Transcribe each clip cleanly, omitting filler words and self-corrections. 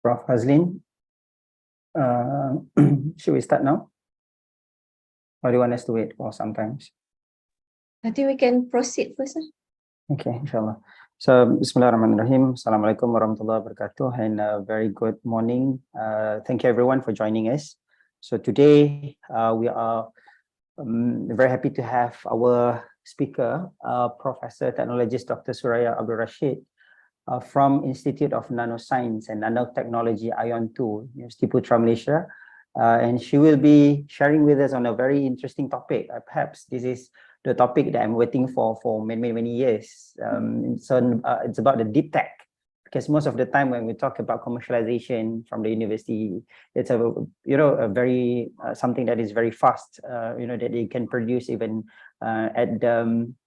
Prof. Hazlin, should we start now? Or do you want us to wait for sometimes? I think we can proceed first. Okay, inshallah. So, Bismillahirrahmanirrahim. Assalamualaikum warahmatullahi wabarakatuh, and a very good morning. Thank you everyone for joining us. So today we are very happy to have our speaker, Professor Technologist Dr. Suraya Abdul Rashid from Institute of Nanoscience and Nanotechnology, ION 2, University Putra, Malaysia. And she will be sharing with us on a very interesting topic. Perhaps this is the topic that I'm waiting for many years. So it's about the deep tech, because most of the time when we talk about commercialization from the university, it's a very something that is very fast, that you can produce even at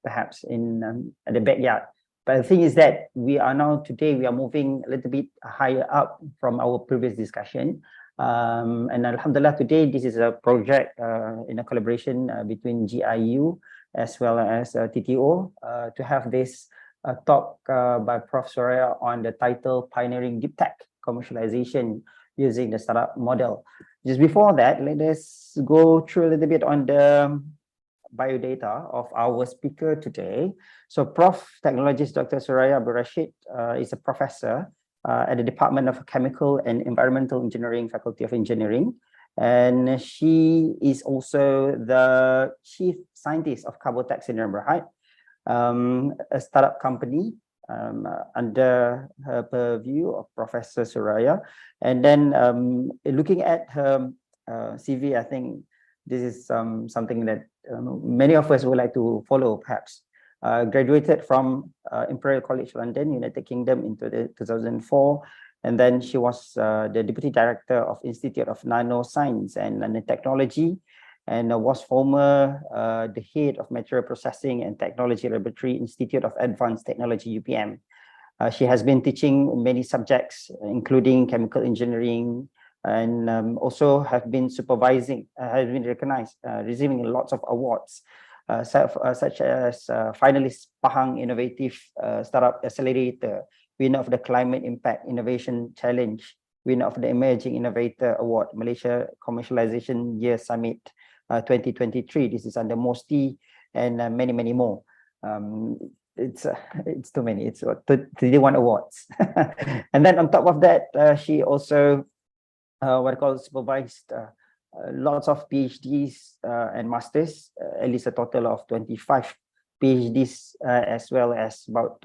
perhaps in at the backyard. But the thing is that we are moving a little bit higher up from our previous discussion. And Alhamdulillah, today this is a project in a collaboration between GIU as well as TTO to have this talk by Prof. Suraya on the title Pioneering Deep Tech Commercialization Using the Startup Model. Just before that, let us go through a little bit on the biodata of our speaker today. So Prof. Technologist Dr. Suraya Abdul Rashid is a professor at the Department of Chemical and Environmental Engineering, Faculty of Engineering. And she is also the Chief Scientist of Carbotech in Berhad, a startup company under her purview of Professor Suraya. And then looking at her CV, I think this is something that many of us would like to follow, perhaps. Graduated from Imperial College London, United Kingdom in 2004. And then she was the Deputy Director of Institute of Nanoscience and Nanotechnology, and was former the head of Material Processing and Technology Laboratory, Institute of Advanced Technology, UPM. She has been teaching many subjects, including chemical engineering, and also have been supervising, has been recognized, receiving lots of awards, such as finalist Pahang Innovative Startup Accelerator, winner of the Climate Impact Innovation Challenge, winner of the Emerging Innovator Award, Malaysia Commercialization Year Summit 2023. This is under MOSTI, and many more. It's too many. It's 31 awards. And then on top of that, she also supervised lots of PhDs and masters, at least a total of 25 PhDs, as well as about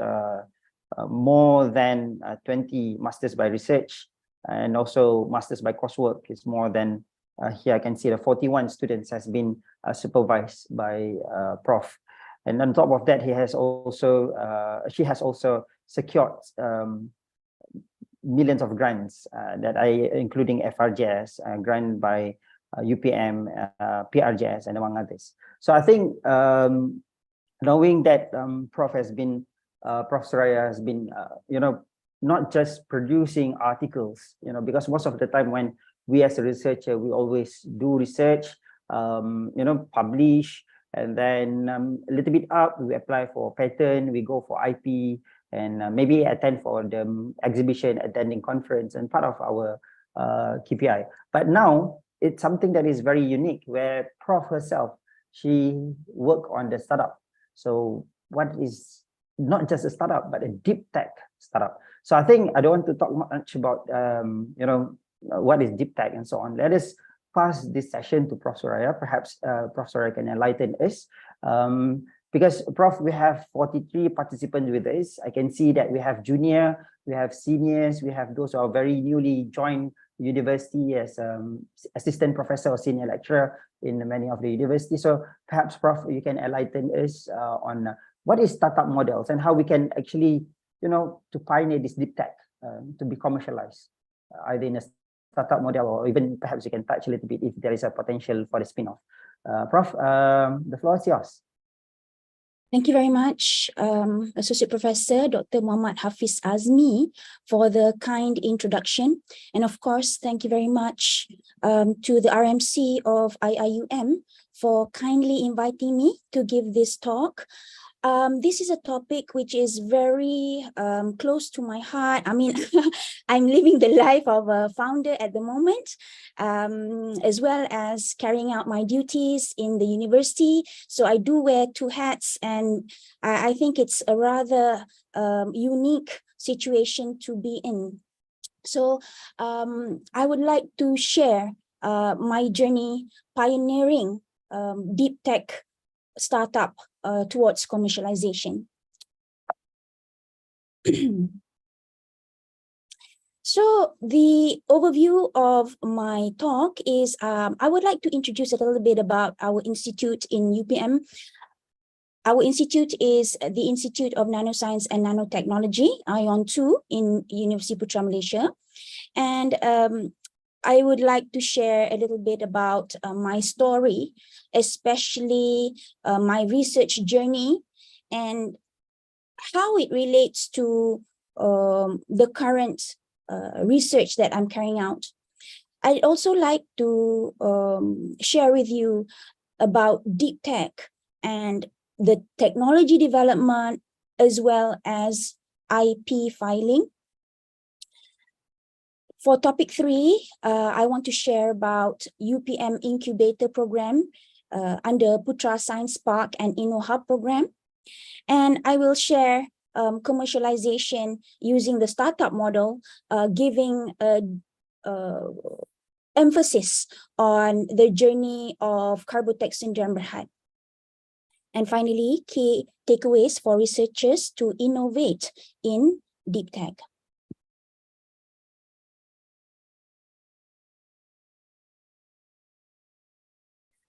more than 20 masters by research, and also masters by coursework. Is more than here I can see the 41 students has been supervised by Prof. And on top of that, she has also secured millions of grants including FRJS, grant by UPM, PRJS, and among others. So I think knowing that Prof Suraya has been, not just producing articles, because most of the time when we as a researcher, we always do research, publish, and then a little bit up, we apply for patent, we go for IP, and maybe attend for the exhibition, attending conference, and part of our KPI. But now it's something that is very unique, where Prof herself, she worked on the startup. So what is not just a startup, but a deep tech startup. So I think I don't want to talk much about what is deep tech and so on. Let us pass this session to Prof. Soraya. Perhaps Prof. Soraya can enlighten us. Because Prof, we have 43 participants with us. I can see that we have junior, we have seniors, we have those who are very newly joined university as assistant professor or senior lecturer in many of the universities. So perhaps Prof, you can enlighten us on what is startup models and how we can actually, to pioneer this deep tech to be commercialized, either in a startup model or even perhaps you can touch a little bit if there is a potential for the spin-off. Prof, the floor is yours. Thank you very much, Associate Professor Dr. Muhammad Hafiz Azmi, for the kind introduction. And of course, thank you very much to the RMC of IIUM for kindly inviting me to give this talk. This is a topic which is very close to my heart. I mean, I'm living the life of a founder at the moment, as well as carrying out my duties in the university. So I do wear two hats, and I think it's a rather unique situation to be in. So I would like to share my journey pioneering deep tech startup towards commercialization. So the overview of my talk is I would like to introduce a little bit about our institute in UPM. Our institute is the Institute of Nanoscience and Nanotechnology, ION 2, in University Putra, Malaysia. And I would like to share a little bit about my story, especially my research journey and how it relates to the current research that I'm carrying out. I'd also like to share with you about deep tech and the technology development as well as IP filing. For topic 3, I want to share about UPM Incubator Program under Putra Science Park and InnoHub program. And I will share commercialization using the startup model, giving emphasis on the journey of Carbotech syndrome Berhad. And finally, key takeaways for researchers to innovate in deep tech.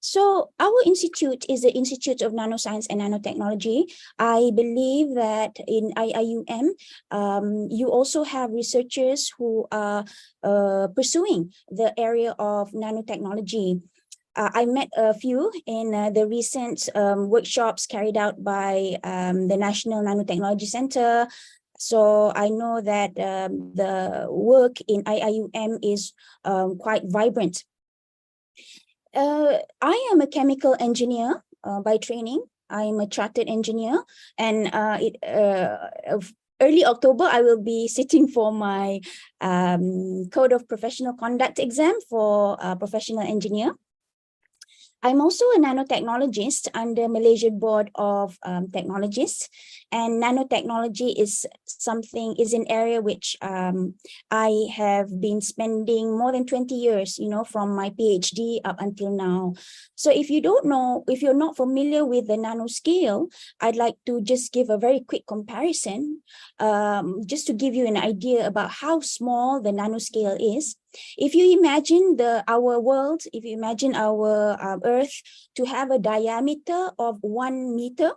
So our institute is the Institute of Nanoscience and Nanotechnology. I believe that in IIUM, you also have researchers who are pursuing the area of nanotechnology. I met a few in the recent workshops carried out by the National Nanotechnology Center. So I know that the work in IIUM is quite vibrant. I am a chemical engineer by training. I'm a chartered engineer, and early October, I will be sitting for my Code of Professional Conduct exam for a professional engineer. I'm also a nanotechnologist under Malaysian Board of Technologists, and nanotechnology is an area which I have been spending more than 20 years, from my PhD up until now. So if you don't know, if you're not familiar with the nanoscale, I'd like to just give a very quick comparison, just to give you an idea about how small the nanoscale is. If you imagine our world, if you imagine our Earth to have a diameter of 1 meter,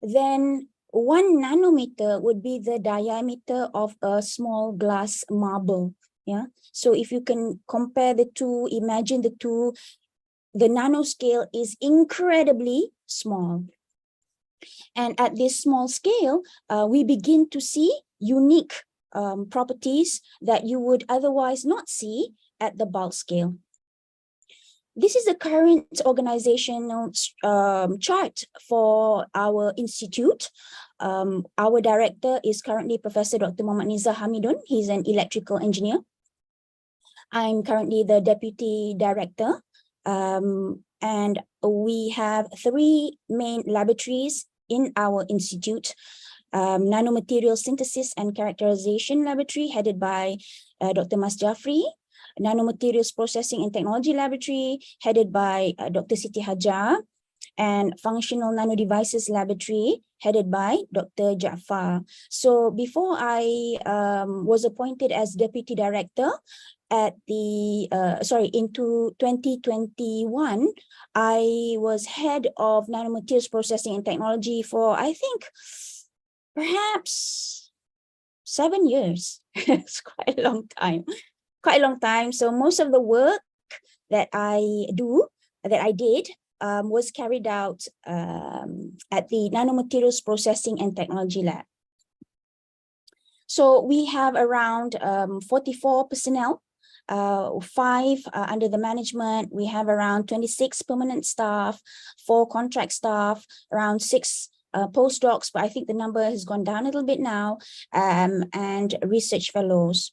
then 1 nanometer would be the diameter of a small glass marble. Yeah. So if you can compare the two, imagine the two, the nanoscale is incredibly small. And at this small scale, we begin to see unique properties that you would otherwise not see at the bulk scale. This is the current organizational chart for our institute. Our director is currently Professor Dr. Muhammad Nizar Hamidun. He's an electrical engineer. I'm currently the deputy director. And we have 3 main laboratories in our institute. Nanomaterial Synthesis and Characterization Laboratory headed by Dr. Mas Jafri, Nanomaterials Processing and Technology Laboratory, headed by Dr. Siti Hajar, and Functional Nanodevices Laboratory, headed by Dr. Jaafar. So before I was appointed as Deputy Director at the, into 2021, I was head of Nanomaterials Processing and Technology for, I think, perhaps 7 years. It's quite a long time. So most of the work that I did was carried out at the Nanomaterials Processing and Technology Lab. So we have around 44 personnel, 5 under the management. We have around 26 permanent staff, 4 contract staff, around 6 postdocs, but I think the number has gone down a little bit now, and research fellows.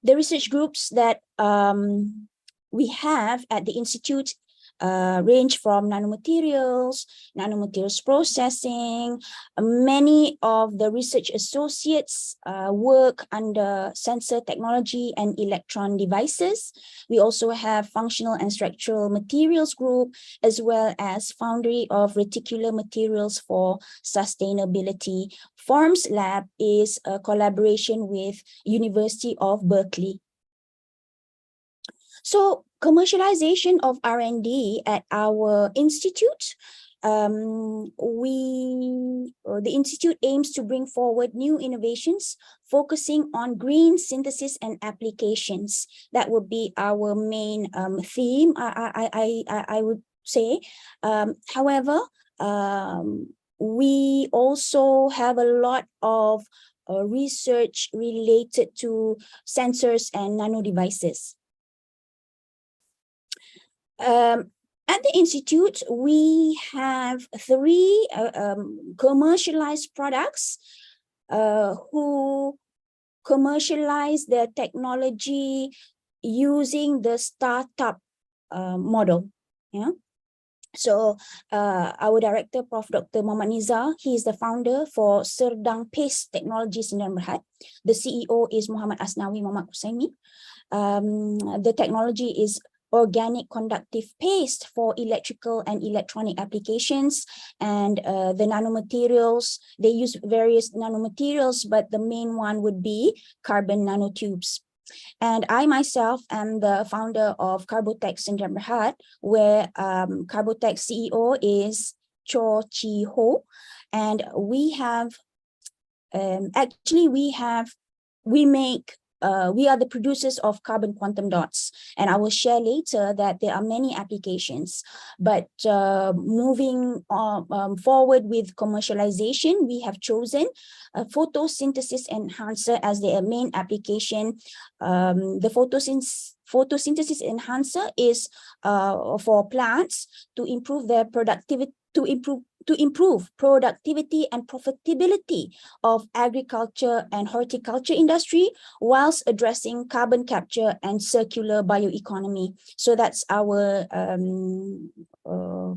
The research groups that we have at the Institute range from nanomaterials processing. Many of the research associates work under sensor technology and electron devices. We also have functional and structural materials group, as well as foundry of reticular materials for sustainability. Forms Lab is a collaboration with University of Berkeley. So commercialization of R&D at our institute, the institute aims to bring forward new innovations focusing on green synthesis and applications. That would be our main theme, I would say. However, we also have a lot of research related to sensors and nano devices. At the Institute, we have 3 commercialized products who commercialize their technology using the startup model. Yeah. So our director, Prof. Dr. Muhammad Nizar, he is the founder for Serdang Paste Technologies in Berhad. The CEO is Muhammad Asnawi Muhammad Husaini. The technology is organic conductive paste for electrical and electronic applications, and the nanomaterials, they use various nanomaterials, but the main one would be carbon nanotubes. And I myself am the founder of Carbotex in Berhad, where Carbotex CEO is Cho Chi Ho, and we have we are the producers of carbon quantum dots, and I will share later that there are many applications. But moving forward with commercialization, we have chosen a photosynthesis enhancer as their main application. The photosynthesis enhancer is for plants to improve their productivity, to improve productivity and profitability of agriculture and horticulture industry, whilst addressing carbon capture and circular bioeconomy. So that's our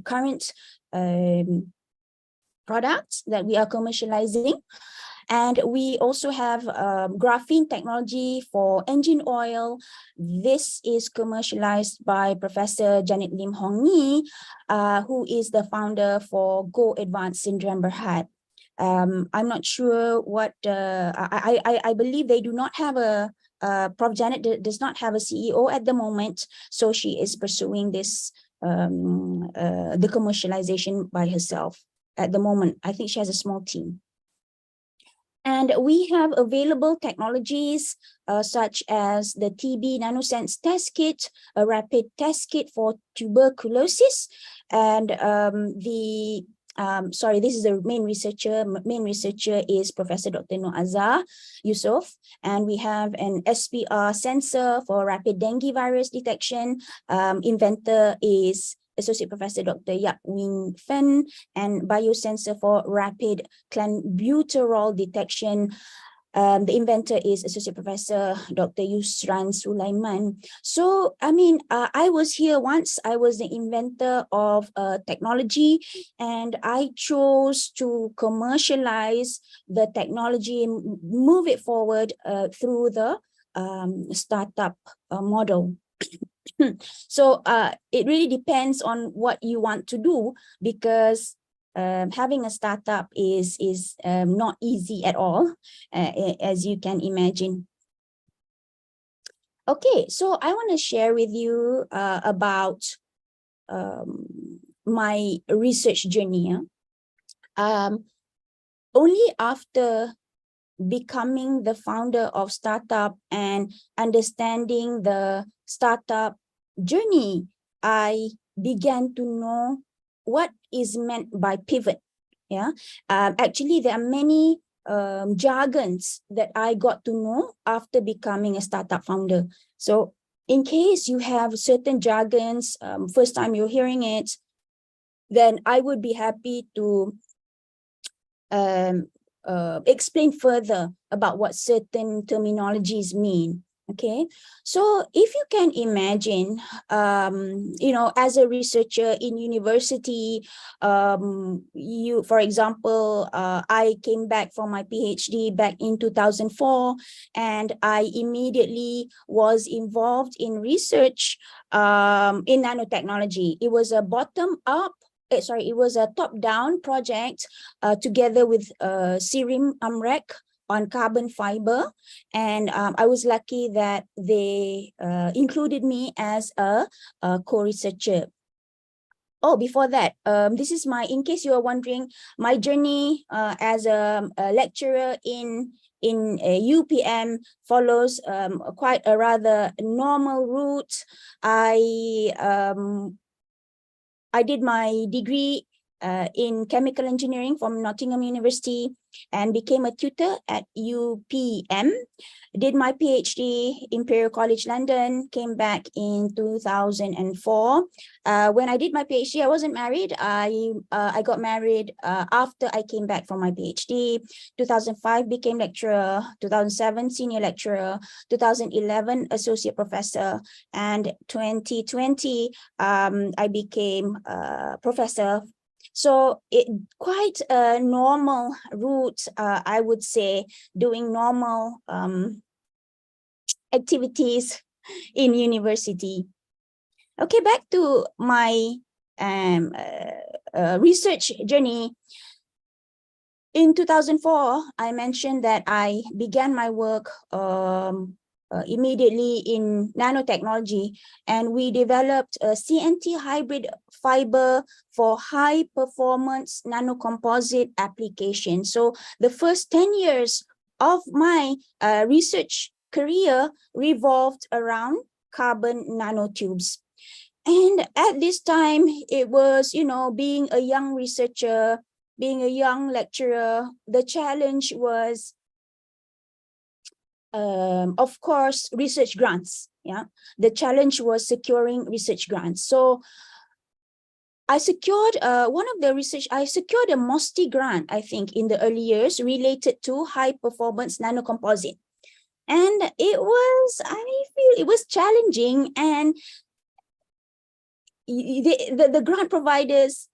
current products that we are commercializing. And we also have graphene technology for engine oil. This is commercialized by Professor Janet Lim Hong Ni, who is the founder for Go Advanced Syndrome Berhad. I'm not sure what, I believe they do not have a, Prof. Janet does not have a CEO at the moment, so she is pursuing this, the commercialization by herself at the moment. I think she has a small team. And we have available technologies such as the TB NanoSense test kit, a rapid test kit for tuberculosis, and this is the main researcher. Main researcher is Professor Dr. Noor Azhar Yusof, and we have an SPR sensor for rapid dengue virus detection. Inventor is Associate Professor Dr. Yap Wing Fen, and biosensor for rapid clenbuterol detection. The inventor is Associate Professor Dr. Yusran Sulaiman. So, I mean, I was here once. I was the inventor of technology, and I chose to commercialize the technology and move it forward through the startup model. So it really depends on what you want to do, because having a startup is not easy at all, as you can imagine. Okay, so I want to share with you about my research journey. Only after becoming the founder of startup and understanding the startup journey, I began to know what is meant by pivot. Yeah, actually, there are many jargons that I got to know after becoming a startup founder. So in case you have certain jargons, first time you're hearing it, then I would be happy to explain further about what certain terminologies mean. Okay, so if you can imagine, you know, as a researcher in university, you, for example, I came back from my PhD back in 2004, and I immediately was involved in research in nanotechnology. It was a bottom-up, it was a top-down project together with Sirim Amrek on carbon fiber, and I was lucky that they included me as a co-researcher. Oh, before that, this is my, in case you are wondering, my journey as a lecturer in UPM follows quite a rather normal route. I did my degree in chemical engineering from Nottingham University and became a tutor at UPM. Did my PhD Imperial College London, came back in 2004. When I did my PhD, I wasn't married. I got married after I came back from my PhD. 2005 became lecturer, 2007 senior lecturer, 2011 associate professor, and 2020 I became professor. So it quite a normal route, I would say, doing normal activities in university. Okay, back to my research journey. In 2004, I mentioned that I began my work immediately in nanotechnology, and we developed a CNT hybrid fiber for high performance nanocomposite application. So the first 10 years of my research career revolved around carbon nanotubes. And at this time, it was, you know, being a young researcher, being a young lecturer, the challenge was, of course, research grants. Yeah, the challenge was securing research grants. So I secured I secured a MOSTI grant, I think, in the early years related to high performance nanocomposite. And it was, I feel it was challenging, and the grant providers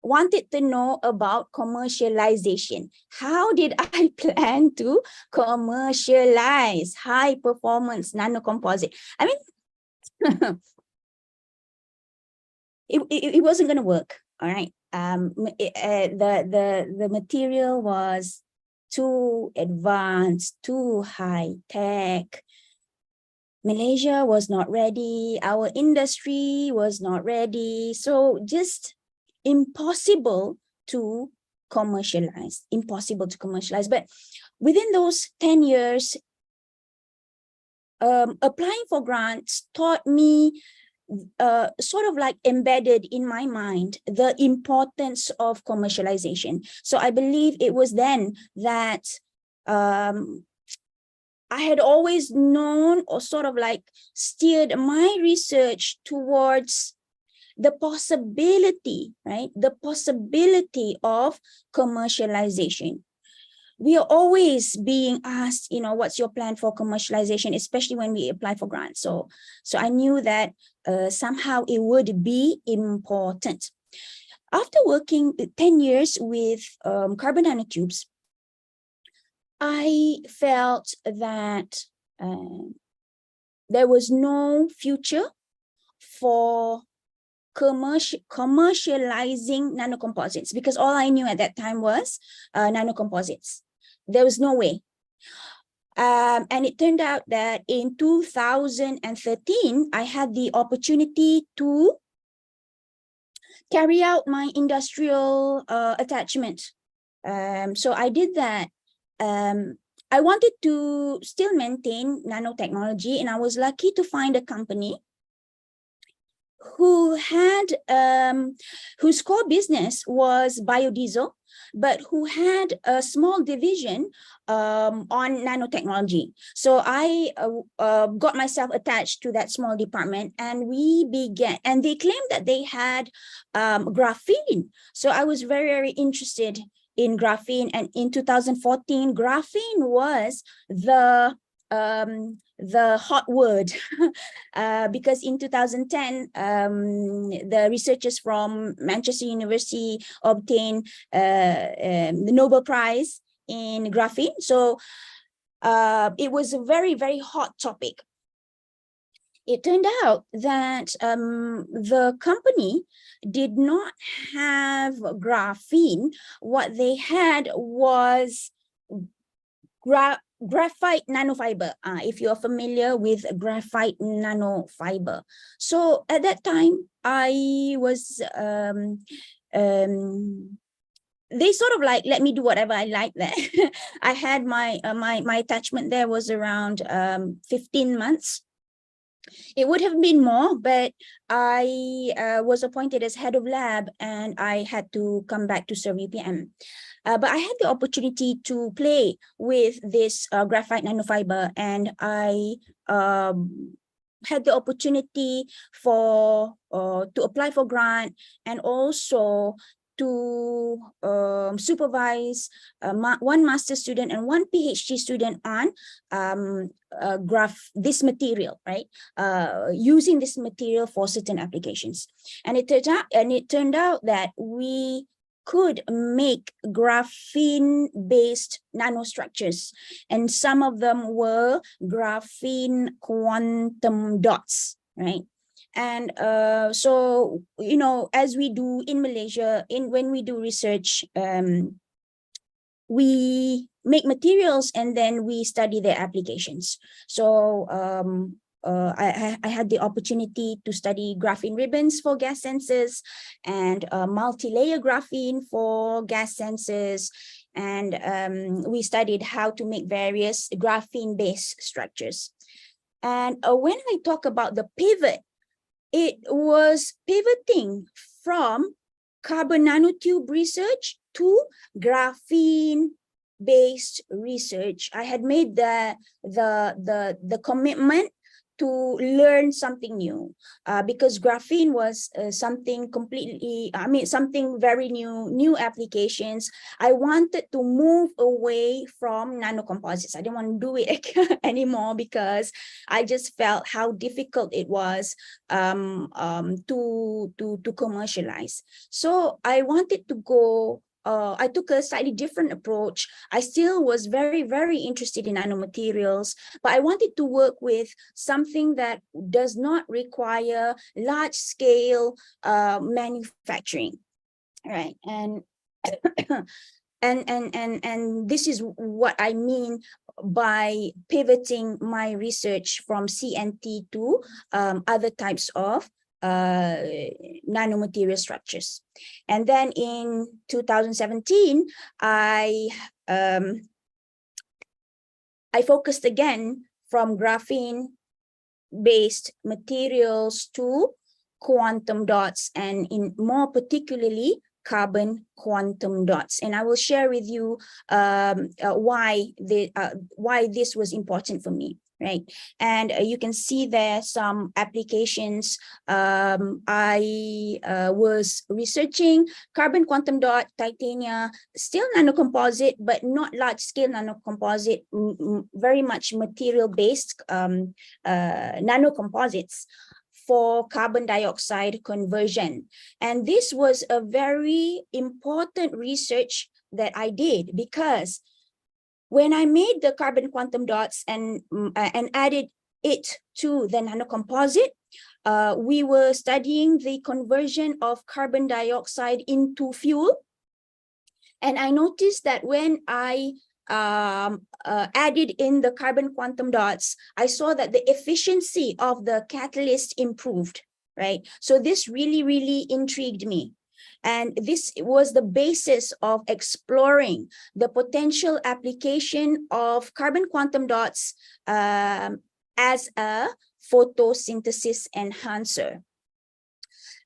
wanted to know about commercialization. How did I plan to commercialize high performance nanocomposite? I mean, it wasn't going to work. All right. The material was too advanced, too high tech. Malaysia was not ready. Our industry was not ready. So just impossible to commercialize, But within those 10 years, applying for grants taught me, sort of like embedded in my mind, the importance of commercialization. So I believe it was then that I had always known, or sort of like steered my research towards the possibility, right? The possibility of commercialization. We are always being asked, you know, what's your plan for commercialization, especially when we apply for grants. So I knew that somehow it would be important. After working 10 years with carbon nanotubes, I felt that there was no future for commercializing nanocomposites, because all I knew at that time was nanocomposites. There was no way. And it turned out that in 2013, I had the opportunity to carry out my industrial attachment. So I did that. I wanted to still maintain nanotechnology, and I was lucky to find a company who had whose core business was biodiesel, but who had a small division on nanotechnology. So I got myself attached to that small department, and we began, and they claimed that they had graphene. So I was very, very interested in graphene, and in 2014, graphene was the hot word because in 2010, the researchers from Manchester University obtained the Nobel Prize in graphene. So it was a very, very hot topic. It turned out that the company did not have graphene. What they had was graphite nanofiber, if you're familiar with graphite nanofiber. So at that time, I was, they sort of like let me do whatever I like there. I had my attachment there was around 15 months. It would have been more, but I was appointed as head of lab, and I had to come back to serve UPM. But I had the opportunity to play with this graphite nanofiber, and I had the opportunity for to apply for grant, and also to supervise one master student and one PhD student on this material, right? Using this material for certain applications. And it turned out that we could make graphene-based nanostructures, and some of them were graphene quantum dots, right? And so, you know, as we do in Malaysia, when we do research, we make materials and then we study their applications. So I had the opportunity to study graphene ribbons for gas sensors, and multi-layer graphene for gas sensors. And we studied how to make various graphene-based structures. And when I talk about the pivot, it was pivoting from carbon nanotube research to graphene-based research. I had made the commitment to learn something new, because graphene was something completely, I mean, something very new applications. I wanted to move away from nanocomposites. I didn't want to do it anymore, because I just felt how difficult it was to commercialize. So I wanted to go, I took a slightly different approach. I still was very, very interested in nanomaterials, but I wanted to work with something that does not require large scale manufacturing, right? And and this is what I mean by pivoting my research from CNT to other types of nanomaterial structures. And then in 2017, I focused again from graphene-based materials to quantum dots, and in more particularly carbon quantum dots. And I will share with you why this was important for me. Right, and you can see there some applications. I was researching carbon quantum dot, titania, still nanocomposite, but not large scale nanocomposite, very much material based nanocomposites for carbon dioxide conversion. And this was a very important research that I did, because when I made the carbon quantum dots and added it to the nanocomposite, we were studying the conversion of carbon dioxide into fuel. And I noticed that when I added in the carbon quantum dots, I saw that the efficiency of the catalyst improved, right? So this really, really intrigued me. And this was the basis of exploring the potential application of carbon quantum dots as a photosynthesis enhancer.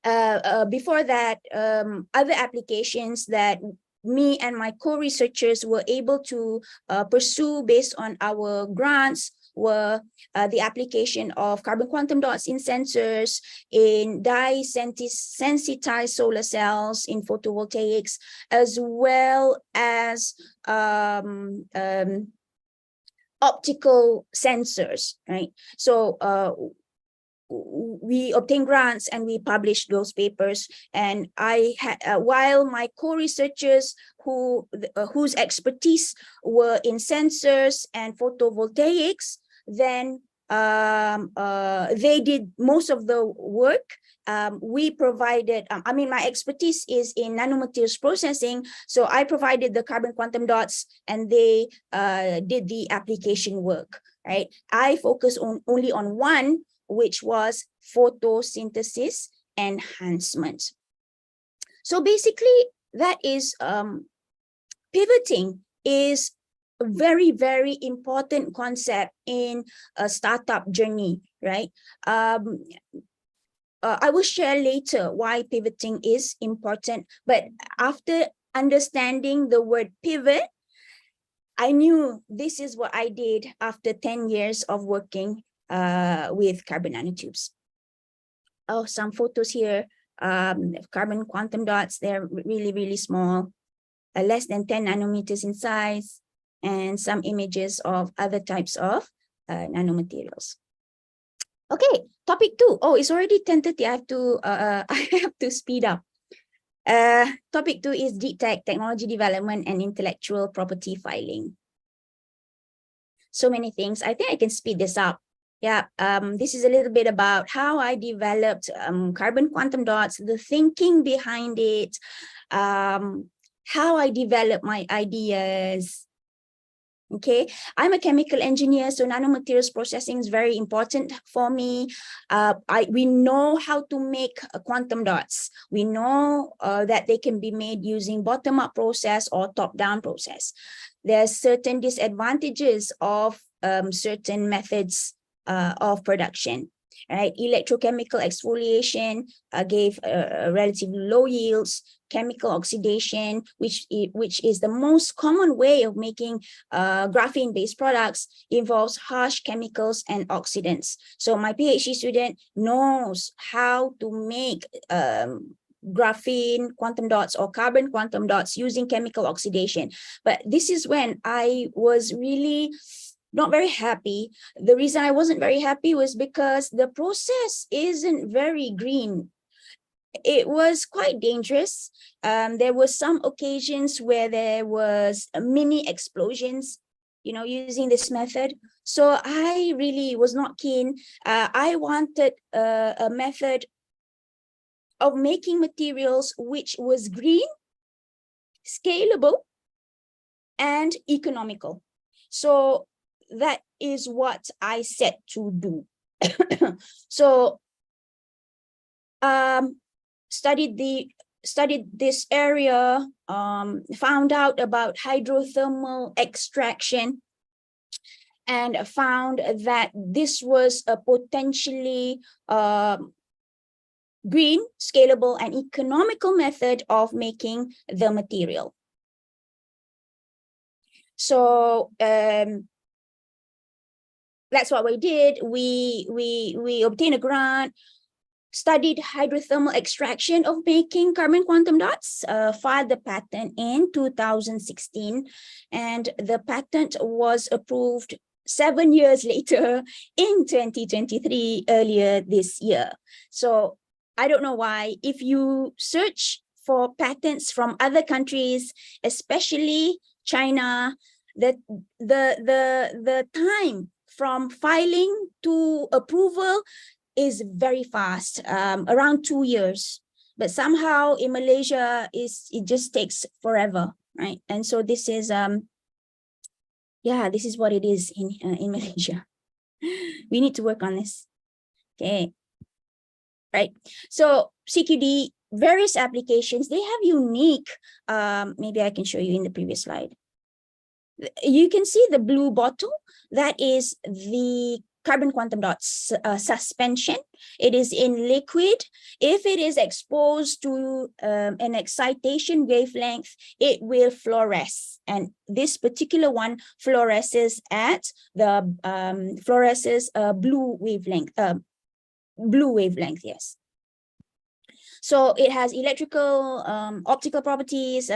Before that, other applications that me and my co-researchers were able to pursue based on our grants were the application of carbon quantum dots in sensors, in dye-sensitized solar cells, in photovoltaics, as well as optical sensors, right? So we obtained grants and we published those papers. And I had, while my co-researchers whose expertise were in sensors and photovoltaics, then they did most of the work. We provided, I mean, my expertise is in nanomaterials processing, so I provided the carbon quantum dots and they did the application work, right? I focus only on one, which was photosynthesis enhancement. So basically, that is pivoting is a very, very important concept in a startup journey, right? I will share later why pivoting is important, but after understanding the word pivot, I knew this is what I did after 10 years of working with carbon nanotubes. Oh, some photos here, carbon quantum dots, they're really, really small, less than 10 nanometers in size, and some images of other types of nanomaterials. Okay, topic 2. Oh, it's already 10:30. I have to speed up. Topic 2 is deep tech, technology development and intellectual property filing. So many things. I think I can speed this up. Yeah, this is a little bit about how I developed carbon quantum dots, the thinking behind it, how I developed my ideas. Okay, I'm a chemical engineer, so nanomaterials processing is very important for me. We know how to make quantum dots. We know that they can be made using bottom-up process or top-down process. There's certain disadvantages of certain methods of production, right? Electrochemical exfoliation gave relatively low yields. Chemical oxidation, which is the most common way of making graphene-based products, involves harsh chemicals and oxidants. So my PhD student knows how to make graphene quantum dots or carbon quantum dots using chemical oxidation. But this is when I was really not very happy. The reason I wasn't very happy was because the process isn't very green. It was quite dangerous. There were some occasions where there was mini explosions, you know, using this method. So I really was not keen. I wanted a method of making materials which was green, scalable, and economical. So that is what I set to do. So studied this area, found out about hydrothermal extraction, and found that this was a potentially green, scalable, and economical method of making the material. So that's what we did. We obtained a grant, studied hydrothermal extraction of making carbon quantum dots, filed the patent in 2016, and the patent was approved 7 years later in 2023, earlier this year. So I don't know why. If you search for patents from other countries, especially China, that the time from filing to approval is very fast, around 2 years. But somehow in Malaysia it just takes forever, right? And so this is this is what it is in Malaysia. We need to work on this. Okay, right? So CQD, various applications, they have unique, maybe I can show you in the previous slide. You can see the blue bottle, that is the carbon quantum dot suspension. It is in liquid. If it is exposed to an excitation wavelength, it will fluoresce. And this particular one fluoresces at the blue wavelength, yes. So it has electrical, optical properties.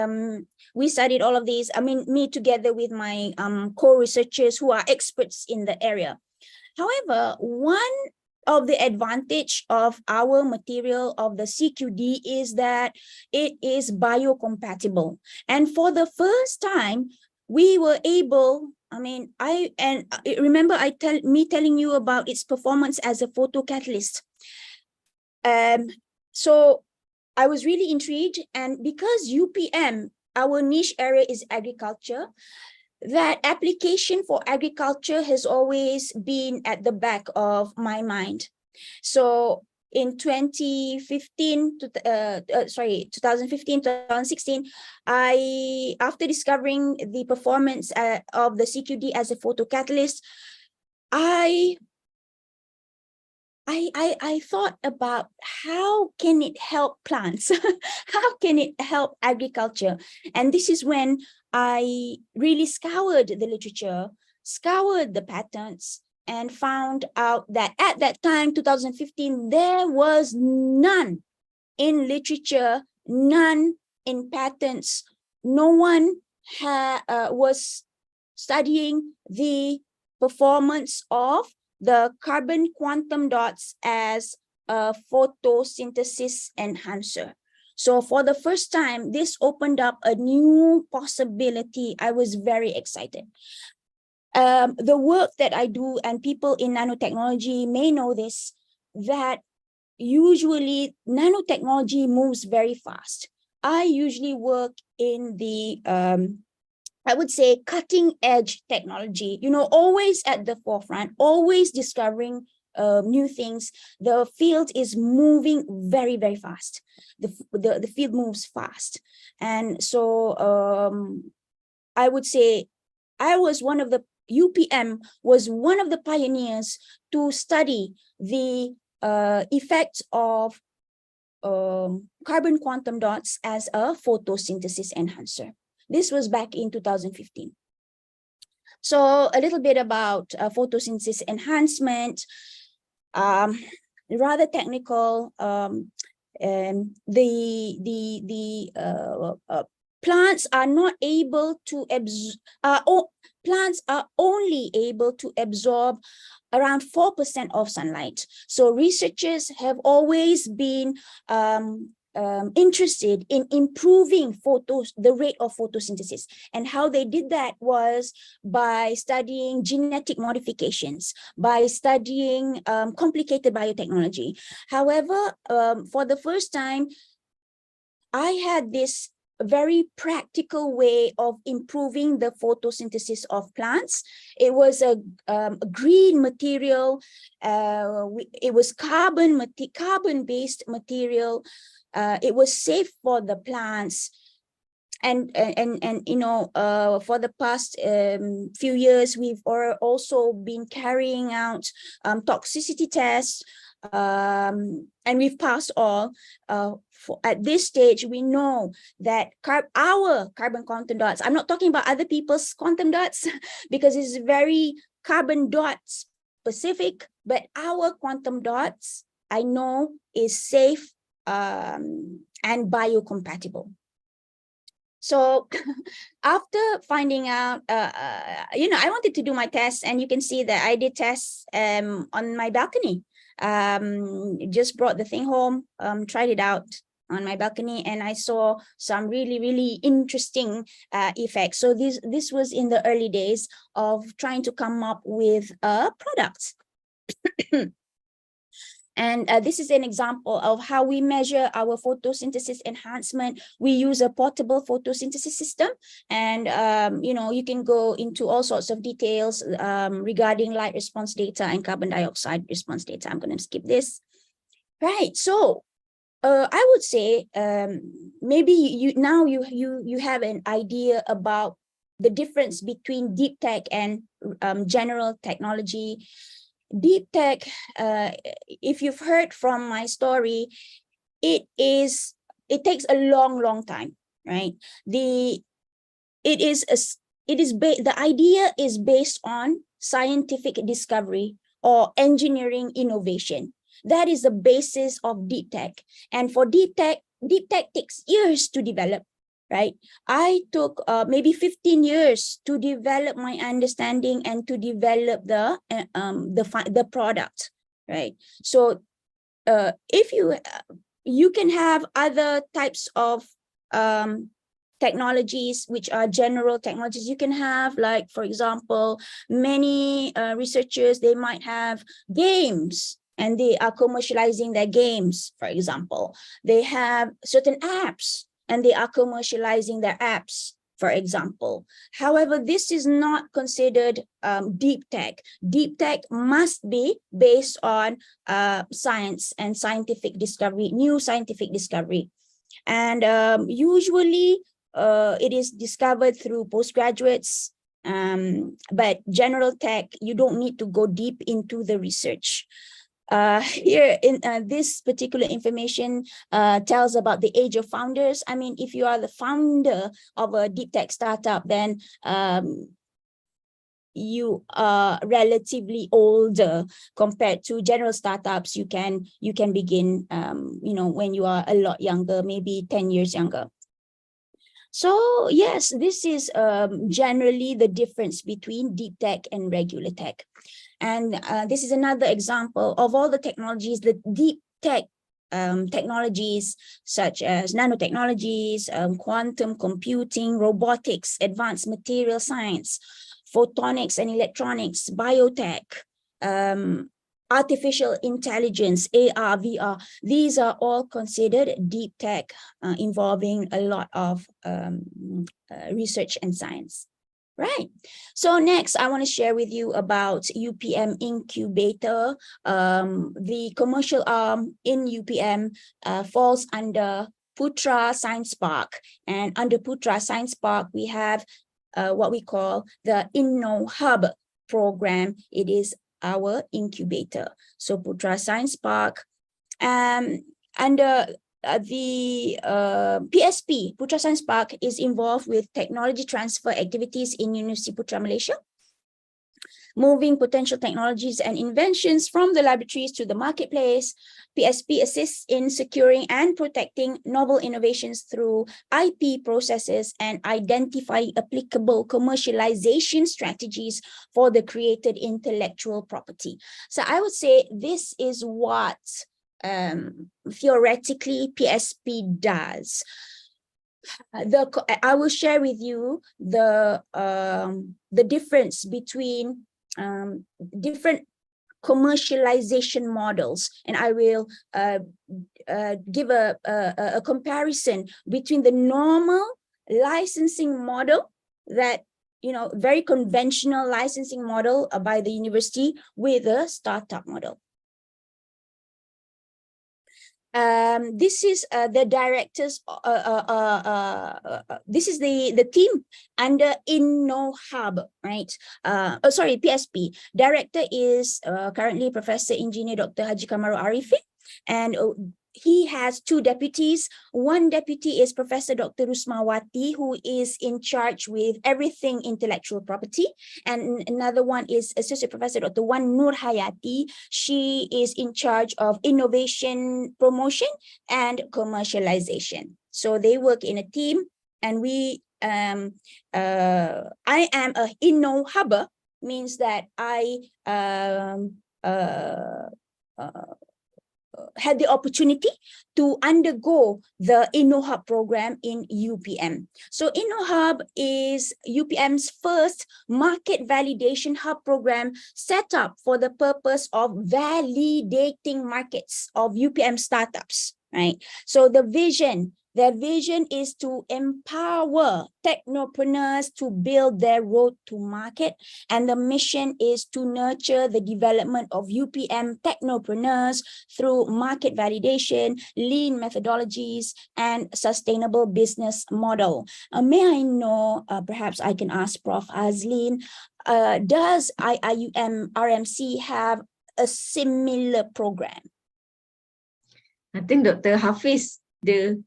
We studied all of these. I mean, me together with my co-researchers who are experts in the area. However, one of the advantage of our material of the CQD is that it is biocompatible. And for the first time, we were able, remember me telling you about its performance as a photocatalyst. So I was really intrigued, and because UPM, our niche area is agriculture, that application for agriculture has always been at the back of my mind. So in 2015, 2016, after discovering the performance of the CQD as a photocatalyst, I thought about how can it help plants? How can it help agriculture? And this is when I really scoured the literature, scoured the patents, and found out that at that time, 2015, there was none in literature, none in patents. No one was studying the performance of the carbon quantum dots as a photosynthesis enhancer. So for the first time, this opened up a new possibility. I was very excited. The work that I do, and people in nanotechnology may know this, that usually nanotechnology moves very fast. I usually work in the I would say cutting edge technology, always at the forefront, always discovering new things. The field is moving very, very fast. The field moves fast. And so I would say UPM was one of the pioneers to study the effects of carbon quantum dots as a photosynthesis enhancer. This was back in 2015. So a little bit about photosynthesis enhancement, rather technical. Plants are not able to plants are only able to absorb around 4% of sunlight. So researchers have always been interested in improving the rate of photosynthesis. And how they did that was by studying genetic modifications, by studying complicated biotechnology. However, for the first time, I had this very practical way of improving the photosynthesis of plants. It was a green material. It was carbon-based material. It was safe for the plants. And for the past few years, we've also been carrying out toxicity tests, and we've passed all. At this stage, we know that our carbon quantum dots, I'm not talking about other people's quantum dots because it's very carbon dot specific, but our quantum dots, I know, is safe and biocompatible. So after finding out, I wanted to do my tests, and you can see that I did tests on my balcony. Just brought the thing home, tried it out. on my balcony, and I saw some really, really interesting effects. So this was in the early days of trying to come up with a product. And this is an example of how we measure our photosynthesis enhancement. We use a portable photosynthesis system, and you can go into all sorts of details regarding light response data and carbon dioxide response data. I'm going to skip this. Right. So I would say maybe you have an idea about the difference between deep tech and general technology. Deep tech, if you've heard from my story, it takes a long time, right? The idea is based on scientific discovery or engineering innovation. That is the basis of deep tech. And for deep tech takes years to develop, right? I took maybe 15 years to develop my understanding and to develop the product, right? So if you can have other types of technologies which are general technologies. You can have, like, for example, many researchers, they might have games and they are commercializing their games, for example. They have certain apps and they are commercializing their apps, for example. However, this is not considered deep tech. Deep tech must be based on science and scientific discovery, new scientific discovery. And usually it is discovered through postgraduates, but general tech, you don't need to go deep into the research. Here in this particular information tells about the age of founders. I mean, if you are the founder of a deep tech startup, then you are relatively older compared to general startups. You can begin when you are a lot younger, maybe 10 years younger. So yes, this is generally the difference between deep tech and regular tech. And this is another example of all the technologies, the deep tech technologies such as nanotechnologies, quantum computing, robotics, advanced material science, photonics and electronics, biotech, artificial intelligence, AR, VR. These are all considered deep tech involving a lot of research and science. Right. So next, I want to share with you about UPM Incubator. The commercial arm in UPM falls under Putra Science Park. And under Putra Science Park, we have what we call the Inno Hub program. It is our incubator. So Putra Science Park, under the PSP, Putra Science Park, is involved with technology transfer activities in University Putra, Malaysia, moving potential technologies and inventions from the laboratories to the marketplace. PSP assists in securing and protecting novel innovations through IP processes and identifying applicable commercialization strategies for the created intellectual property. So I would say this is what theoretically PSP does. I will share with you the difference between different commercialization models, and I will give a comparison between the normal licensing model, that very conventional licensing model by the university, with a startup model. This is the directors. This is the team under Inno Hub, right? Sorry, PSP. Director is currently Professor Engineer Dr. Haji Kamarul Arifin, and he has two deputies. One deputy is Professor Dr. Rusmawati, who is in charge with everything intellectual property. And another one is Associate Professor Dr. Wan Nur Hayati. She is in charge of innovation promotion and commercialization. So they work in a team, and I am a Inno Hubber, means that had the opportunity to undergo the InnoHub program in UPM. So InnoHub is UPM's first market validation hub program set up for the purpose of validating markets of UPM startups, right? So their vision is to empower technopreneurs to build their road to market. And the mission is to nurture the development of UPM technopreneurs through market validation, lean methodologies, and sustainable business model. May I know, perhaps I can ask Prof. Azlin, does IIUM RMC have a similar program? I think Dr. Hafiz, the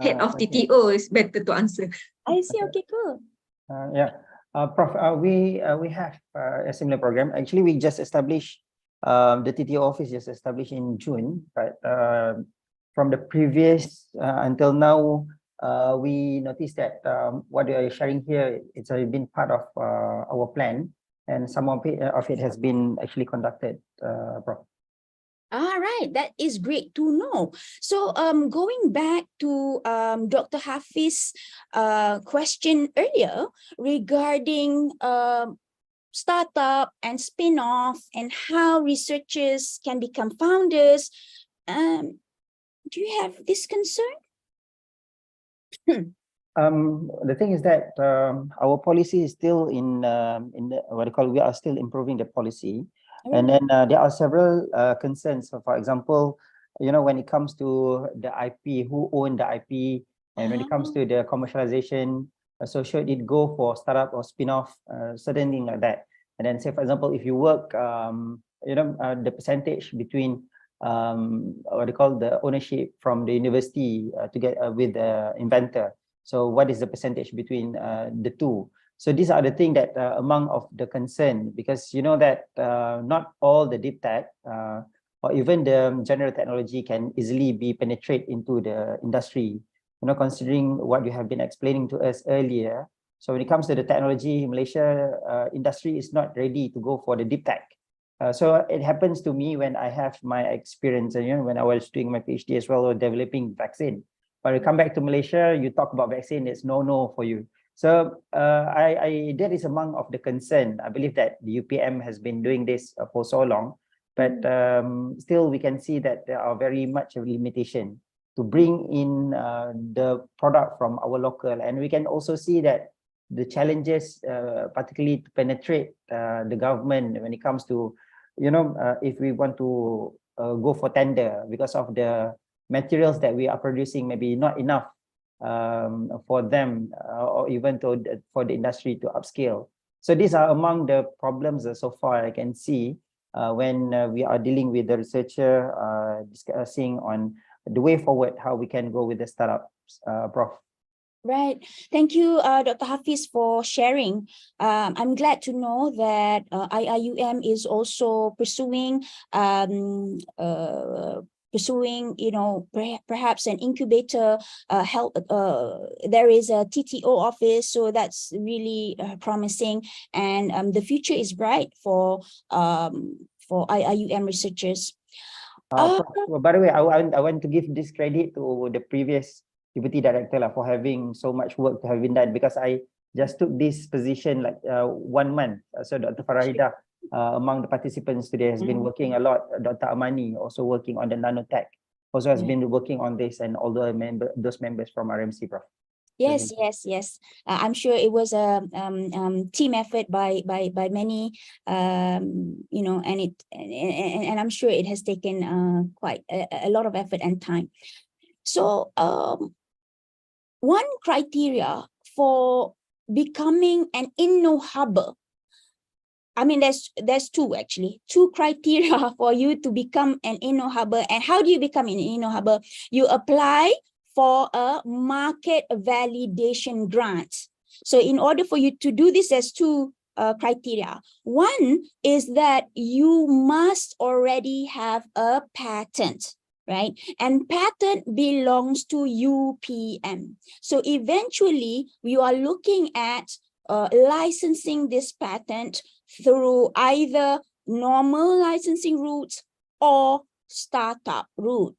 head of Okay. TTO, is better to answer. I see, okay, cool. Yeah, Prof, we have a similar program. Actually, we just established, the TTO office just established in June, but from the previous until now, we noticed that what you are sharing here, it's already been part of our plan, and some of it has been actually conducted, Prof. All right, that is great to know. So going back to Dr. Hafiz's question earlier regarding startup and spin-off and how researchers can become founders, do you have this concern? The thing is that our policy is still in the, what do you call, we are still improving the policy. And then there are several concerns. So for example, you know, when it comes to the IP, who own the IP, and when it comes to the commercialization, so should it go for startup or spin-off, certain thing like that. And then say, for example, if you work, you know, the percentage between what do you call, the ownership from the university to get with the inventor. So what is the percentage between the two? So these are the things that among of the concern, because you know that not all the deep tech or even the general technology can easily be penetrate into the industry. You know, considering what you have been explaining to us earlier. So when it comes to the technology, Malaysia industry is not ready to go for the deep tech. So it happens to me when I have my experience, you know, when I was doing my PhD as well, or developing vaccine. But you come back to Malaysia, you talk about vaccine, it's no for you. So that is among of the concern. I believe that the UPM has been doing this for so long, but still we can see that there are very much a limitation to bring in the product from our local. And we can also see that the challenges, particularly to penetrate the government when it comes to, you know, if we want to go for tender, because of the materials that we are producing, maybe not enough for them or even for the industry to upscale. So these are among the problems so far I can see when we are dealing with the researcher discussing on the way forward, how we can go with the startups, Prof. Right. Thank you, Dr. Hafiz, for sharing. I'm glad to know that IIUM is also pursuing, you know, perhaps an incubator help. There is a TTO office, so that's really promising, and the future is bright for IIUM researchers. By the way, I want to give this credit to the previous deputy director for having so much work to have been done, because I just took this position like 1 month. So Dr. Farahida, among the participants today, has been working a lot. Dr. Amani also working on the nanotech, also has been working on this, and all the those members from RMC, Prof. Yes. I'm sure it was a team effort by many, you know, and I'm sure it has taken quite a lot of effort and time. So one criteria for becoming an InnoHubber, I mean, there's two criteria for you to become an InnoHubber. And how do you become an InnoHubber? You apply for a market validation grant. So in order for you to do this, there's two criteria. One is that you must already have a patent, right? And patent belongs to UPM. So eventually you are looking at licensing this patent through either normal licensing routes or startup route.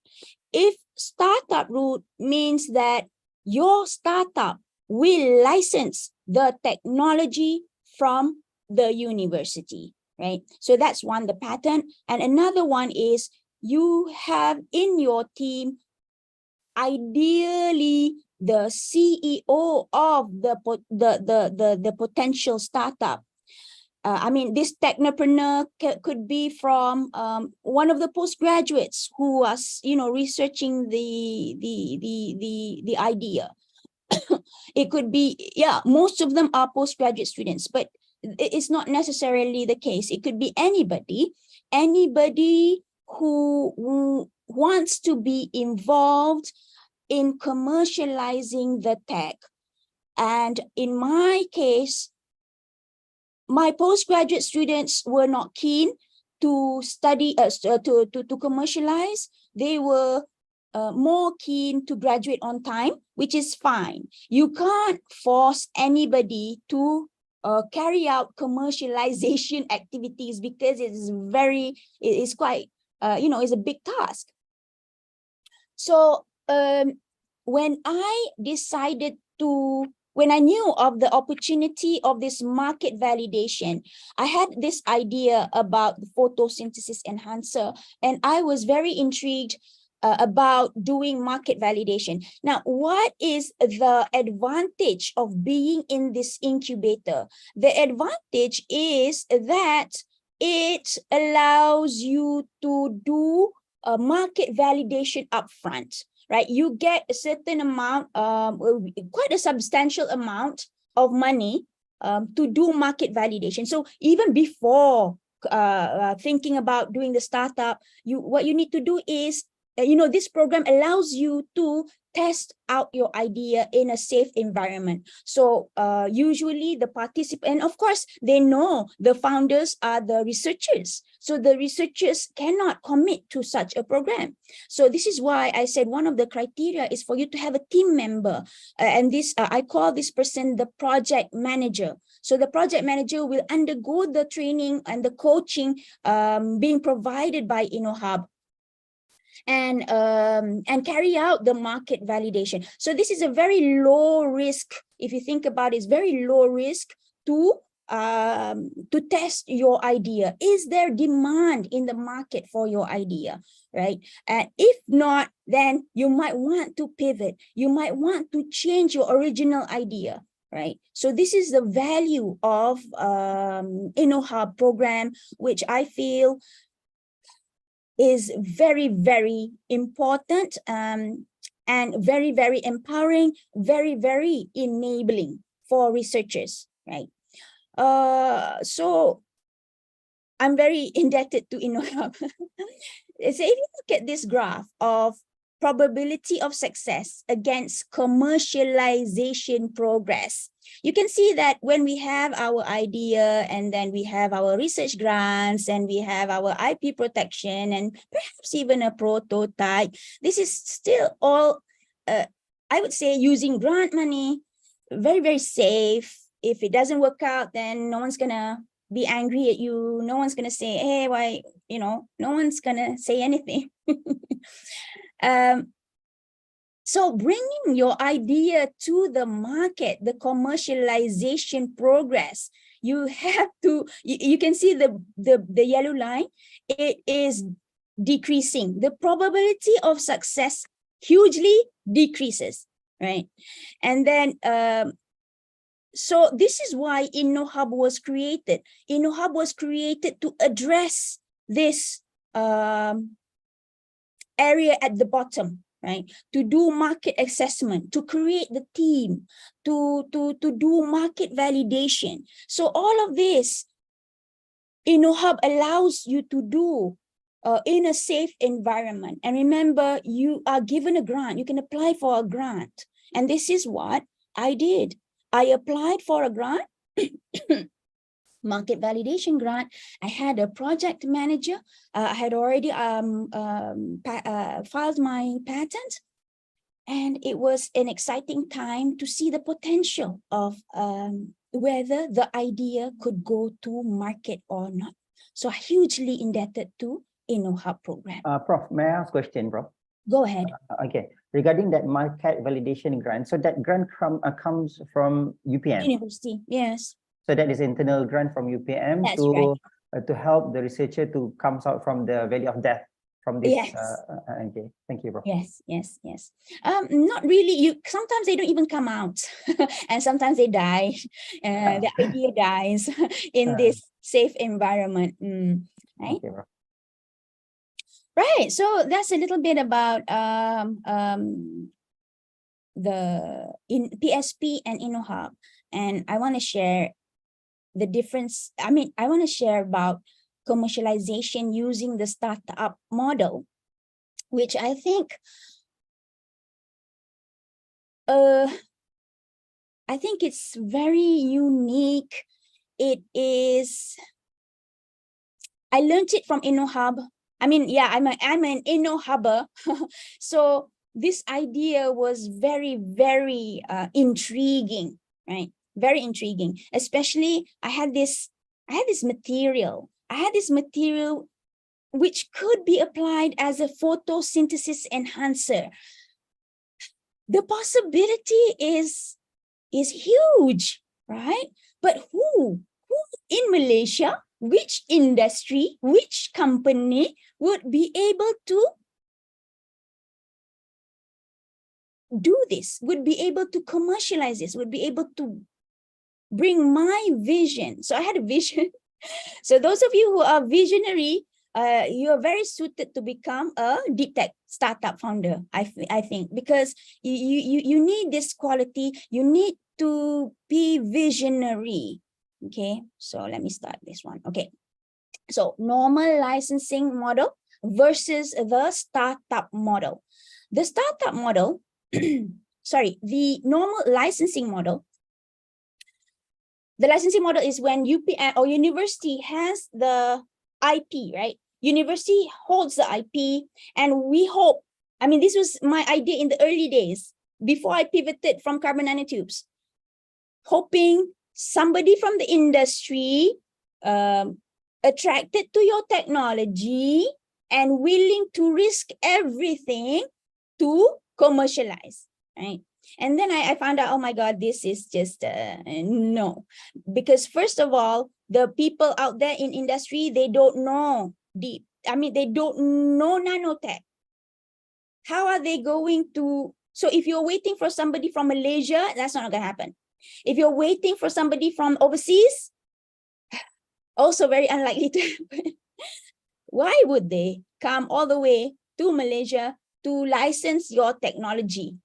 If startup route means that your startup will license the technology from the university, right? So that's one, the patent. And another one is you have in your team, ideally, the CEO of the potential startup. I mean, this technopreneur could be from one of the postgraduates who was, researching the idea. It could be, yeah, most of them are postgraduate students, but it's not necessarily the case. It could be anybody who wants to be involved in commercializing the tech. And in my case, my postgraduate students were not keen to study, to commercialize. They were more keen to graduate on time, which is fine. You can't force anybody to carry out commercialization activities because it's quite, it's a big task. So when I knew of the opportunity of this market validation, I had this idea about the photosynthesis enhancer, and I was very intrigued about doing market validation. Now, what is the advantage of being in this incubator? The advantage is that it allows you to do a market validation upfront, right? You get a certain amount, quite a substantial amount of money to do market validation. So even before thinking about doing the startup, what you need to do is, this program allows you to test out your idea in a safe environment. So usually the participant, and of course, they know the founders are the researchers. So the researchers cannot commit to such a program. So this is why I said one of the criteria is for you to have a team member. And this, I call this person the project manager. So the project manager will undergo the training and the coaching being provided by InnoHub, and carry out the market validation. So this is a very low risk, if you think about it, it's very low risk to test your idea. Is there demand in the market for your idea, right? And if not, then you might want to pivot. You might want to change your original idea, right? So this is the value of InnoHub program, which I feel is very, very important and very, very empowering, very, very enabling for researchers, right? So I'm very indebted to InnoHub. So if you look at this graph of probability of success against commercialization progress, you can see that when we have our idea and then we have our research grants and we have our IP protection and perhaps even a prototype, this is still all, I would say, using grant money, very, very safe. If it doesn't work out, then no one's gonna be angry at you. No one's gonna say, hey, why, no one's gonna say anything. So bringing your idea to the market, the commercialization progress, you have to, you can see the yellow line, it is decreasing. The probability of success hugely decreases, right? And then, so this is why InnoHub was created. InnoHub was created to address this area at the bottom, right? To do market assessment, to create the team, to do market validation. So all of this, InnoHub allows you to do in a safe environment. And remember, you are given a grant. You can apply for a grant. And this is what I did. I applied for a grant, market validation grant. I had a project manager. I had already filed my patent. And it was an exciting time to see the potential of whether the idea could go to market or not. So hugely indebted to InnoHub program. Prof, may I ask a question, Prof? Go ahead. Okay, regarding that market validation grant, so that grant comes from UPM. University, yes. So that is internal grant from UPM That's to right. to help the researcher to comes out from the valley of death from this. Yes. Okay, thank you, Prof. Yes. Not really. Sometimes they don't even come out, and sometimes they die. The idea dies in this safe environment. Right. Thank you, Prof. Right. So that's a little bit about PSP and InnoHub, and I want to share the difference. I want to share about commercialization using the startup model, which I think it's very unique. It is. I learned it from InnoHub. I'm an InnoHubber. So this idea was very, very intriguing, right? Very intriguing. Especially I had this material which could be applied as a photosynthesis enhancer. The possibility is huge, right? But who in Malaysia, which industry, which company would be able to do this, would be able to commercialize this, would be able to bring my vision? So I had a vision. So those of you who are visionary, you are very suited to become a deep tech startup founder, I think, because you need this quality. You need to be visionary. Okay, so let me start this one. Okay, so normal licensing model versus the startup model. The startup model, the normal licensing model. The licensing model is when UPM or university has the IP, right? University holds the IP, and we hope, this was my idea in the early days, before I pivoted from carbon nanotubes, hoping somebody from the industry attracted to your technology and willing to risk everything to commercialize, right? And then I found out, oh my God, this is just no. Because first of all, the people out there in industry, they don't know they don't know nanotech. How are they going to? So if you're waiting for somebody from Malaysia, that's not going to happen. If you're waiting for somebody from overseas, also very unlikely to happen. Why would they come all the way to Malaysia to license your technology?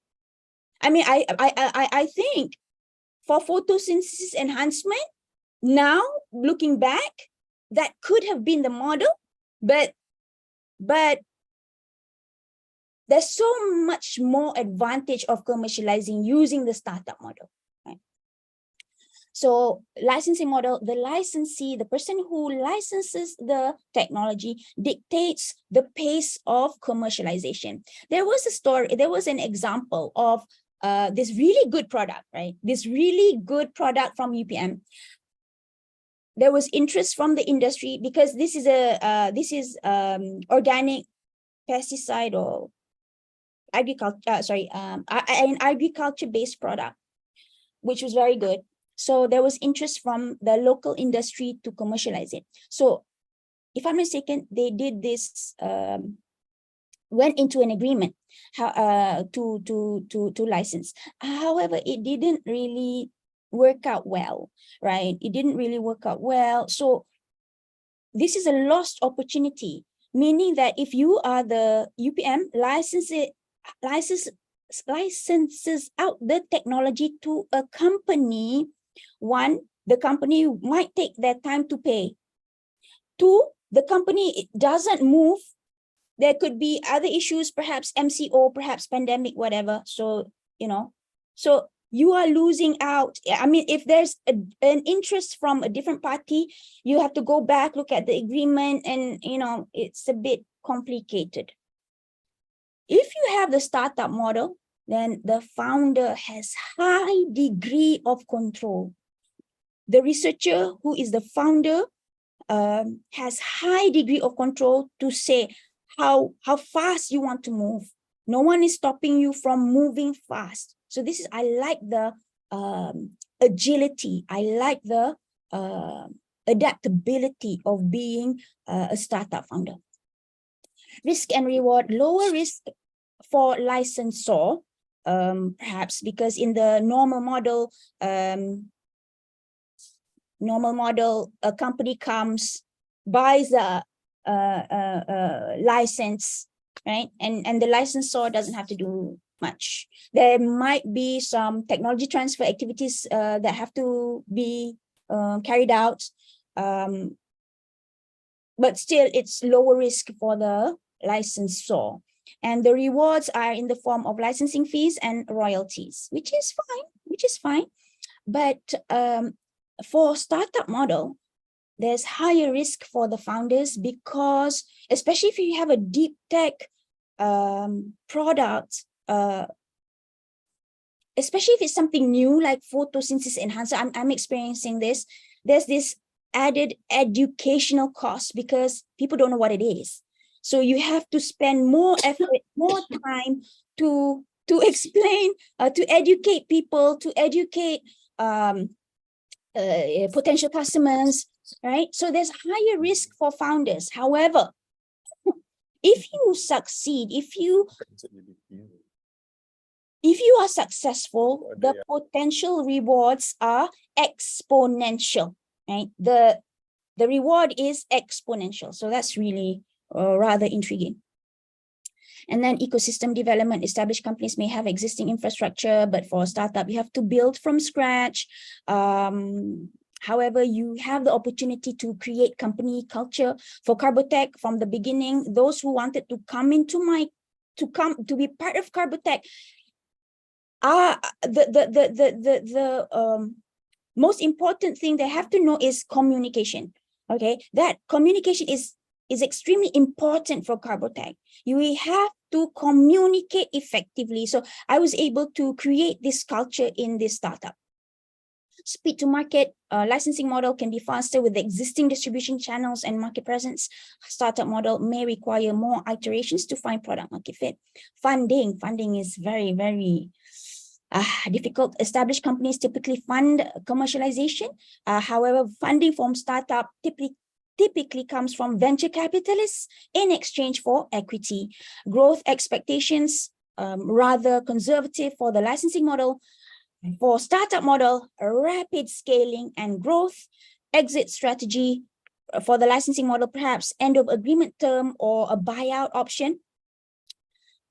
I think for photosynthesis enhancement, now looking back, that could have been the model, but there's so much more advantage of commercializing using the startup model. Right? So licensing model, the licensee, the person who licenses the technology dictates the pace of commercialization. There was a story, there was an example of this really good product, right? This really good product from UPM. There was interest from the industry because this is organic pesticide or an agriculture-based product, which was very good. So there was interest from the local industry to commercialize it. So if I'm mistaken, they did this, went into an agreement to license. However, it didn't really work out well, right? It didn't really work out well. So this is a lost opportunity, meaning that if you are the UPM licenses out the technology to a company, one, the company might take their time to pay. Two, the company doesn't move. There could be other issues, perhaps MCO, perhaps pandemic, whatever. So, so you are losing out. If there's an interest from a different party, you have to go back, look at the agreement, and, it's a bit complicated. If you have the startup model, then the founder has high degree of control. The researcher who is the founder has high degree of control to say how fast you want to move. No one is stopping you from moving fast. So this is, I like the agility. I like the adaptability of being a startup founder. Risk and reward, lower risk for licensor, perhaps because in the normal model, a company comes, buys a license, right? And the licensor doesn't have to do much. There might be some technology transfer activities that have to be carried out, but still it's lower risk for the licensor. And the rewards are in the form of licensing fees and royalties, which is fine. But for startup model, there's higher risk for the founders because, especially if you have a deep tech product, especially if it's something new like photosynthesis enhancer, I'm experiencing this. There's this added educational cost because people don't know what it is. So you have to spend more effort, more time to explain, to educate people, to educate potential customers, right? So there's higher risk for founders. However, if you succeed, if you are successful, the potential rewards are exponential, right? The reward is exponential. So that's really rather intriguing. And then ecosystem development. Established companies may have existing infrastructure, but for a startup, you have to build from scratch. However, you have the opportunity to create company culture. For Carbotech, from the beginning, those who wanted to come into to be part of Carbotech, the most important thing they have to know is communication. Okay, that communication is extremely important for Carbotech. You have to communicate effectively. So I was able to create this culture in this startup. Speed to market, licensing model can be faster with the existing distribution channels and market presence. Startup model may require more iterations to find product market fit. Funding is very, very difficult. Established companies typically fund commercialization. However, funding from startup typically comes from venture capitalists in exchange for equity. Growth expectations, rather conservative for the licensing model. For startup model, rapid scaling and growth. Exit strategy for the licensing model, perhaps end of agreement term or a buyout option.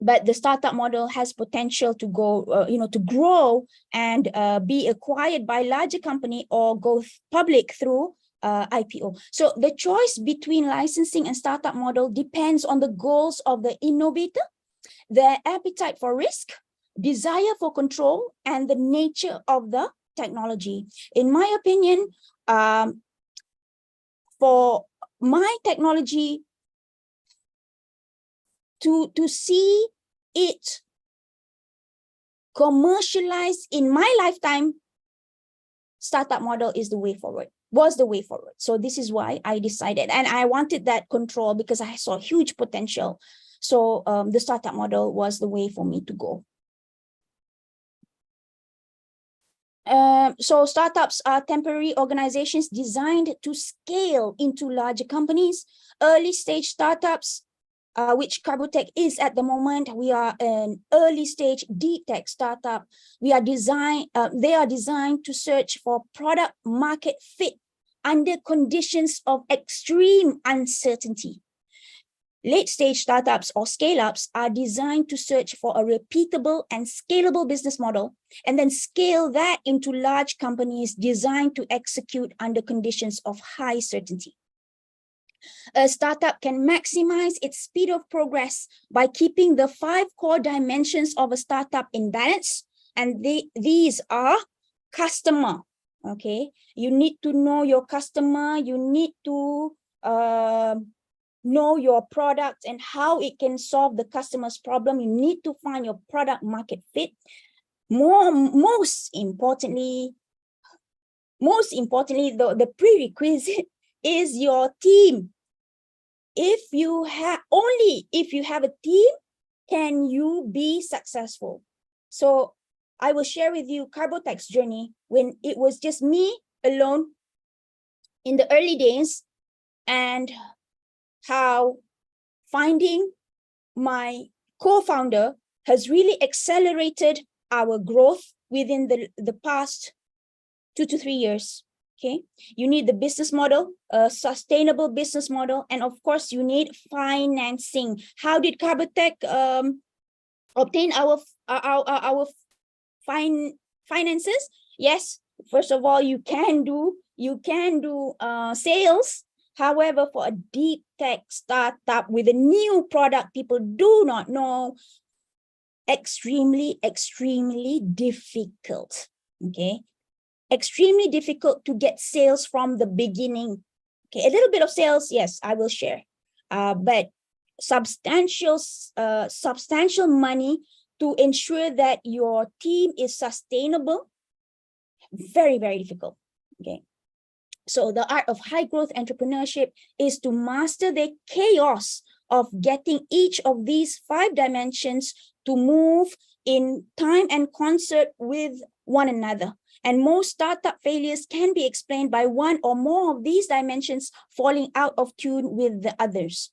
But the startup model has potential to go, to grow and be acquired by larger company or go public through IPO. So the choice between licensing and startup model depends on the goals of the innovator, their appetite for risk, desire for control, and the nature of the technology. In my opinion, for my technology to see it commercialized in my lifetime, startup model is the way forward, was the way forward. So this is why I decided, and I wanted that control because I saw huge potential. So the startup model was the way for me to go. So startups are temporary organizations designed to scale into larger companies. Early stage startups, which Carbotech is at the moment, we are an early stage deep tech startup. They are designed to search for product market fit under conditions of extreme uncertainty. Late stage startups or scale-ups are designed to search for a repeatable and scalable business model and then scale that into large companies designed to execute under conditions of high certainty. A startup can maximize its speed of progress by keeping the 5 core dimensions of a startup in balance. And these are customer, okay? You need to know your customer, you need to know your product and how it can solve the customer's problem. You need to find your product market fit. Most importantly, the prerequisite is your team. If you have a team, can you be successful? So I will share with you Carbotech's journey when it was just me alone in the early days, and how finding my co-founder has really accelerated our growth within the past 2 to 3 years. Okay, you need the business model, a sustainable business model, and of course you need financing. How did Carbotech obtain our finances? Yes, first of all, you can do sales. However, for a deep tech startup with a new product people do not know, extremely difficult. Okay, extremely difficult to get sales from the beginning. Okay, a little bit of sales, yes, I will share, but substantial money to ensure that your team is sustainable, very difficult. Okay, so the art of high growth entrepreneurship is to master the chaos of getting each of these 5 dimensions to move in time and concert with one another. And most startup failures can be explained by one or more of these dimensions falling out of tune with the others.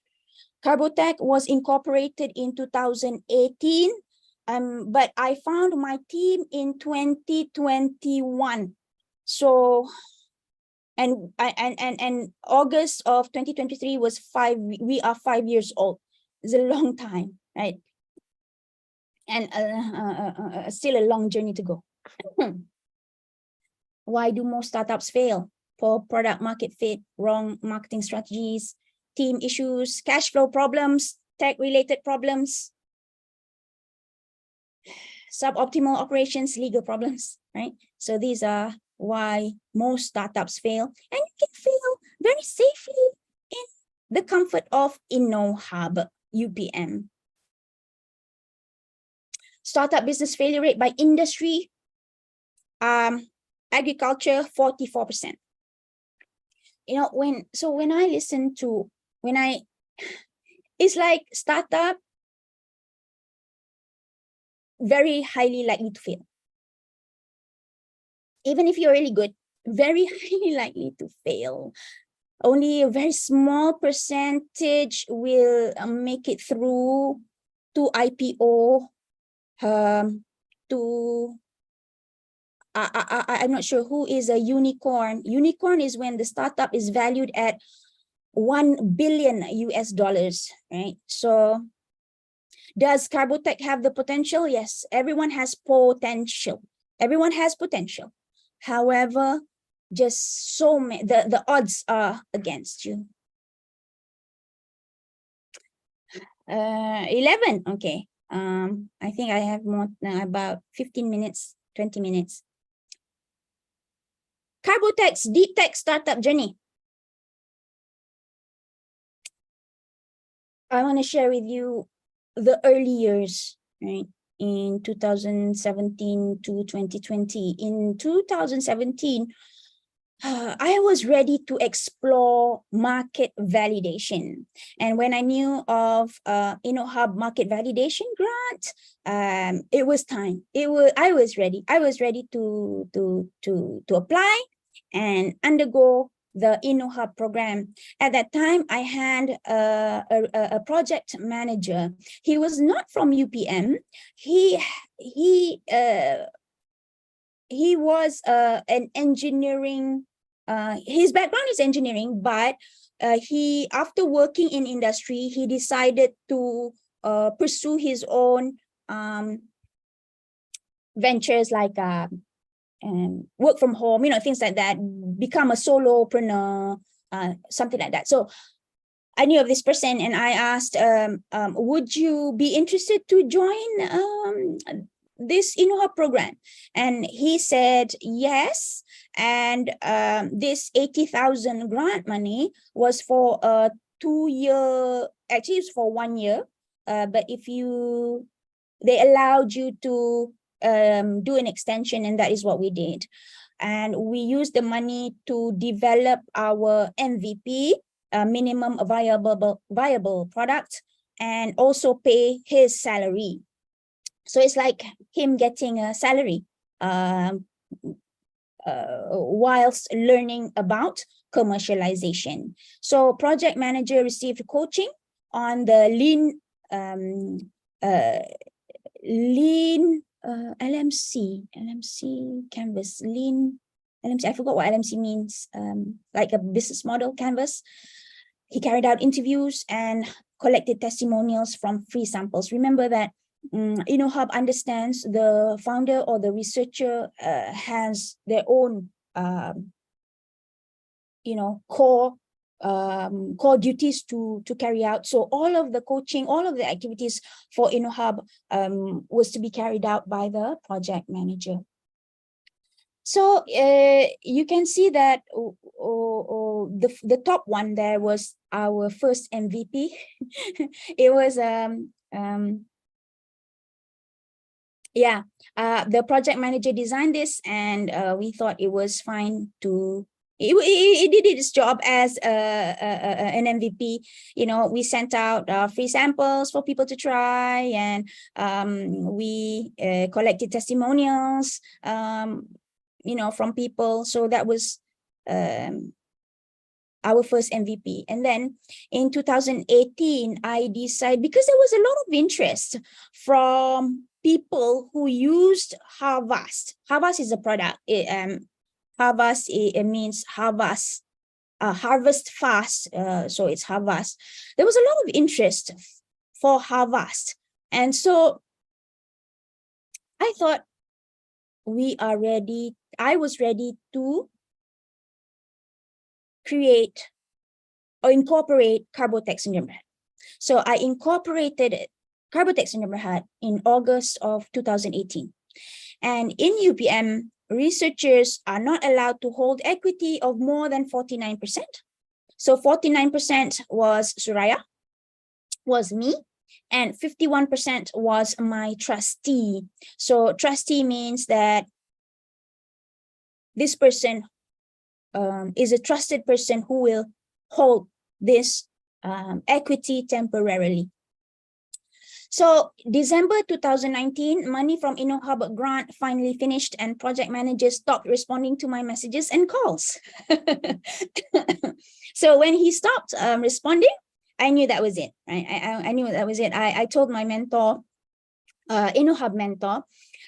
Carbotech was incorporated in 2018, but I found my team in 2021. So, and August of 2023 was we are 5 years old. It's a long time, right? And still a long journey to go. Why do most startups fail? Poor product market fit, wrong marketing strategies, team issues, cash flow problems, tech-related problems, suboptimal operations, legal problems, right? So these are why most startups fail, and you can fail very safely in the comfort of InnoHub, UPM. Startup business failure rate by industry, agriculture, 44%. You know, when I listen to, it's like startup, very highly likely to fail. Even if you're really good, very highly likely to fail. Only a very small percentage will make it through to IPO, I'm not sure who is a unicorn. Unicorn is when the startup is valued at $1 billion US, right? So does Carbotech have the potential? Yes, everyone has potential. Everyone has potential. However, just so many, the odds are against you. 11, okay. I think I have more, about 15 minutes, 20 minutes. Carbotech's deep tech startup journey. I want to share with you the early years, right? In 2017 to 2020. In 2017, I was ready to explore market validation. And when I knew of InnoHub market validation grant, it was time. I was ready. I was ready to apply and undergo the InnoHub program. At that time, I had a project manager. He was not from UPM. He was an engineering, his background is engineering, but he, after working in industry, he decided to pursue his own ventures like work from home, you know, things like that, become a solopreneur, something like that. So I knew of this person and I asked, would you be interested to join this InnoHub program? And he said yes. And this 80,000 grant money was for a 2-year, actually it's for 1 year, but if they allowed you to do an extension, and that is what we did. and we used the money to develop our MVP, minimum viable product, and also pay his salary. So it's like him getting a salary whilst learning about commercialization. So project manager received coaching on the lean LMC canvas, lean LMC. I forgot what LMC means, like a business model canvas. He carried out interviews and collected testimonials from free samples. Remember that InnoHub understands the founder or the researcher has their own, core duties to carry out. So all of the coaching, all of the activities for InnoHub was to be carried out by the project manager. So you can see that the top one there was our first MVP. It was the project manager designed this, and we thought it was fine to. It did its job as an MVP. We sent out free samples for people to try, and we collected testimonials, from people. So that was our first MVP. And then in 2018, I decided, because there was a lot of interest from people who used Harvest. Harvest is a product. Harvest, it means harvest, harvest fast. So it's Harvest. There was a lot of interest for Harvest. And so I thought I was ready to create or incorporate Carbotex in Berhad. So I incorporated Carbotex in Berhad in August of 2018. And in UPM, researchers are not allowed to hold equity of more than 49%. So 49% was Suraya, was me, and 51% was my trustee. So trustee means that this person is a trusted person who will hold this equity temporarily. So December 2019, money from InnoHub grant finally finished, and project managers stopped responding to my messages and calls. So when he stopped responding, I knew that was it. Right? I knew that was it. I told my mentor, InnoHub mentor.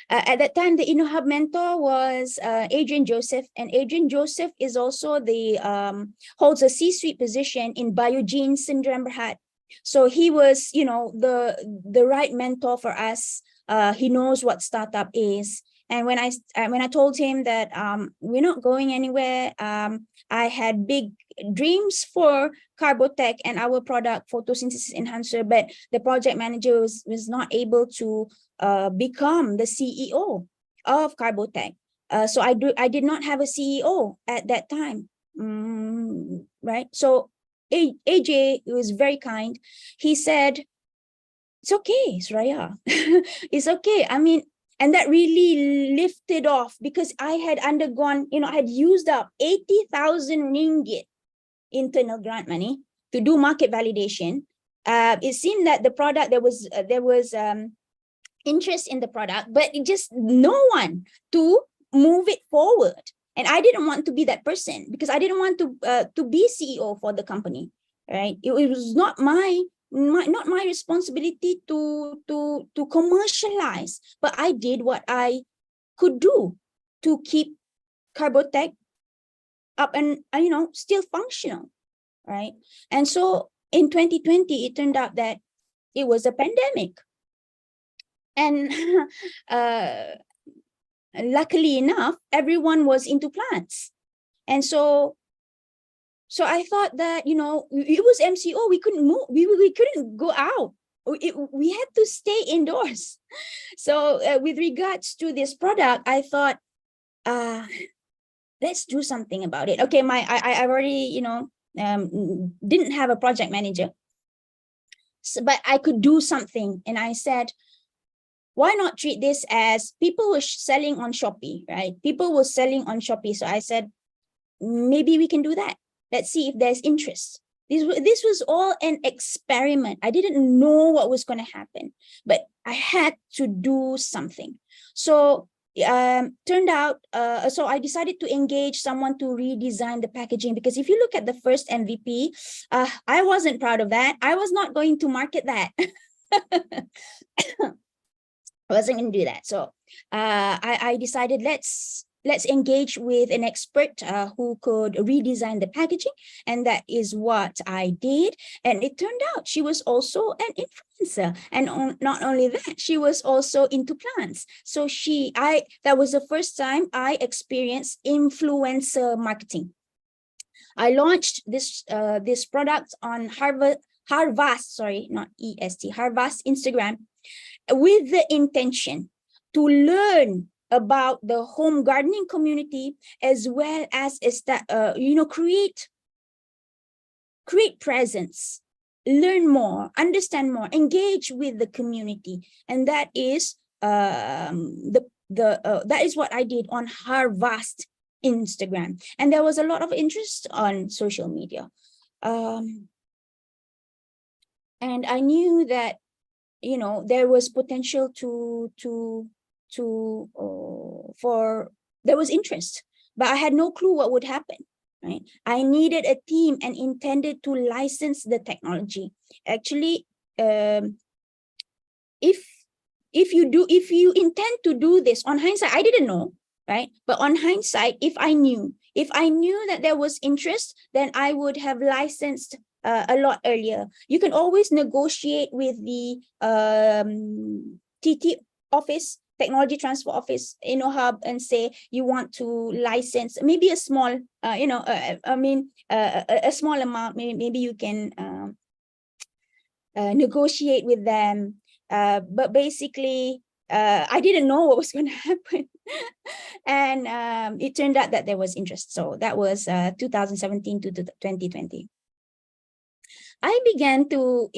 At that time, the InnoHub mentor was Adrian Joseph, and Adrian Joseph is also holds a C-suite position in Biogene Syndrome Berhad. So he was, the right mentor for us. He knows what startup is. And when I told him that we're not going anywhere, I had big dreams for Carbotech and our product photosynthesis enhancer, but the project manager was not able to become the CEO of Carbotech. So I did not have a CEO at that time, right? So AJ was very kind. He said, "It's okay, Suraya. It's okay." I mean, and that really lifted off, because I had undergone, I had used up 80,000 ringgit internal grant money to do market validation. It seemed that the product, there was interest in the product, but just no one to move it forward. And I didn't want to be that person, because I didn't want to be CEO for the company, right? It was not my responsibility to commercialize, but I did what I could do to keep Carbotech up and still functional, right? And so in 2020, it turned out that it was a pandemic, and luckily enough, everyone was into plants. And so I thought that, it was MCO, we couldn't move, we couldn't go out. We had to stay indoors. So with regards to this product, I thought, let's do something about it. Okay, I already, didn't have a project manager, but I could do something. And I said, why not treat this as people were selling on Shopee, right? People were selling on Shopee. So I said, maybe we can do that. Let's see if there's interest. This was all an experiment. I didn't know what was going to happen, but I had to do something. So turned out, so I decided to engage someone to redesign the packaging, because if you look at the first MVP, I wasn't proud of that. I was not going to market that. I wasn't going to do that. So I decided let's engage with an expert who could redesign the packaging. And that is what I did. And it turned out she was also an influencer. And not only that, she was also into plants. So that was the first time I experienced influencer marketing. I launched this product on Harvest, sorry, not EST, Harvest Instagram, with the intention to learn about the home gardening community, as well as create presence, learn more, understand more, engage with the community. And that is that is what I did on Harvest Instagram. And there was a lot of interest on social media. And I knew that, there was potential there was interest, but I had no clue what would happen, right? I needed a team and intended to license the technology. Actually, if you intend to do this, on hindsight, I didn't know, right? But on hindsight, if I knew that there was interest, then I would have licensed a lot earlier. You can always negotiate with the TT office, technology transfer office, hub, and say you want to license maybe a small, a small amount. Maybe you can negotiate with them. But basically, I didn't know what was going to happen. And it turned out that there was interest. So that was 2017 to 2020. I began to,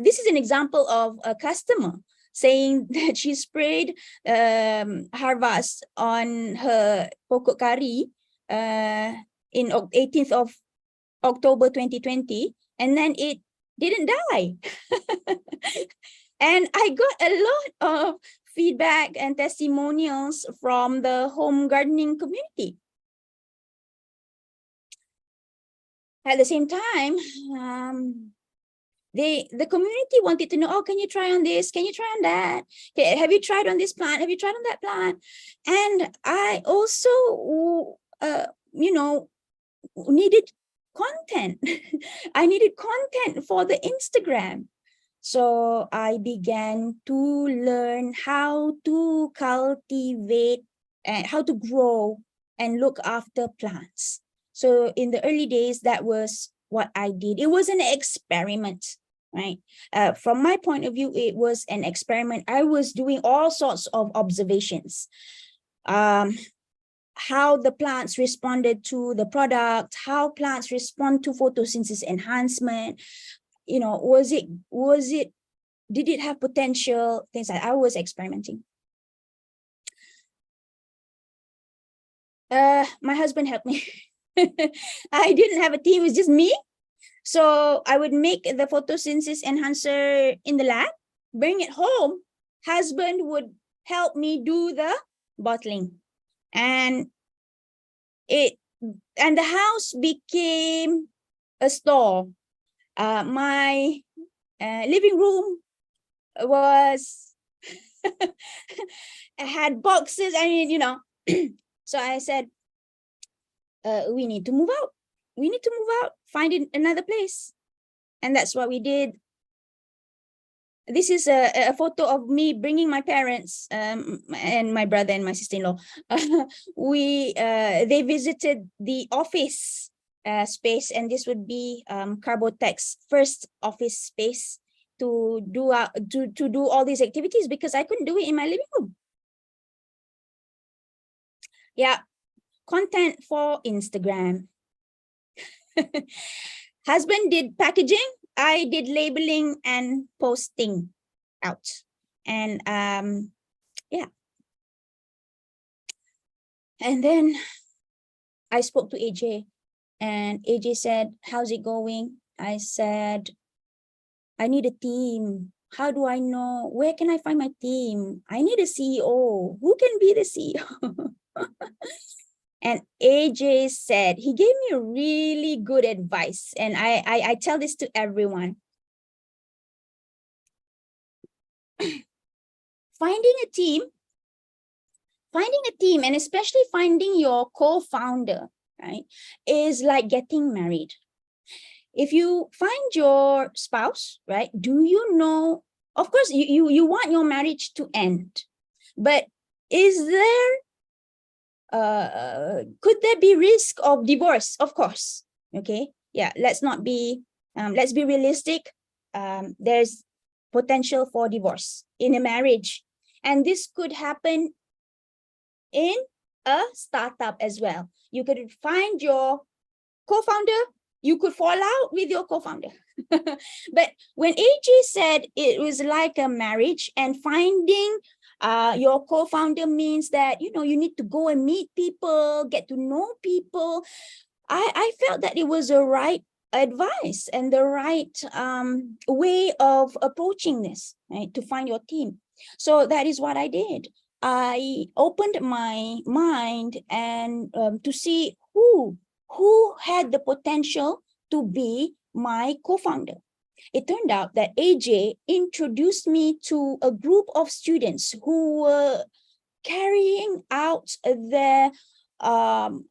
this is an example of a customer saying that she sprayed Harvest on her pokok kari in 18th of October 2020, and then it didn't die. And I got a lot of feedback and testimonials from the home gardening community. At the same time, the community wanted to know, oh, can you try on this? Can you try on that? Okay, have you tried on this plant? Have you tried on that plant? And I also, needed content. I needed content for the Instagram. So I began to learn how to cultivate and how to grow and look after plants. So in the early days, that was what I did. It was an experiment, right? From my point of view, it was an experiment. I was doing all sorts of observations. How the plants responded to the product, how plants respond to photosynthesis enhancement. Did it have potential? Things like I was experimenting. My husband helped me. I didn't have a team, it was just me. So I would make the photosynthesis enhancer in the lab, bring it home. Husband would help me do the bottling. And the house became a store. My living room was had boxes. So I said, we need to move out. We need to move out, find another place. And that's what we did. This is a photo of me bringing my parents and my brother and my sister-in-law. They visited the office space, and this would be Carbotech's first office space to do all these activities, because I couldn't do it in my living room. Yeah, content for Instagram. Husband did packaging, I did labeling and posting out. And yeah. And then I spoke to AJ, and AJ said, how's it going? I said, I need a team. How do I know? Where can I find my team? I need a CEO. Who can be the CEO? And AJ said, he gave me a really good advice. And I tell this to everyone. Finding a team, and especially finding your co-founder, right, is like getting married. If you find your spouse, right, do you know, of course, you want your marriage to end, but is there, could there be risk of divorce? Of course, okay, yeah, let's be realistic. There's potential for divorce in a marriage, and this could happen in a startup as well. You could find your co-founder, you could fall out with your co-founder. But when AJ said it was like a marriage, and finding your co-founder means that, you need to go and meet people, get to know people, I felt that it was the right advice and the right way of approaching this, right, to find your team. So that is what I did. I opened my mind and to see who had the potential to be my co-founder. It turned out that AJ introduced me to a group of students who were carrying out their who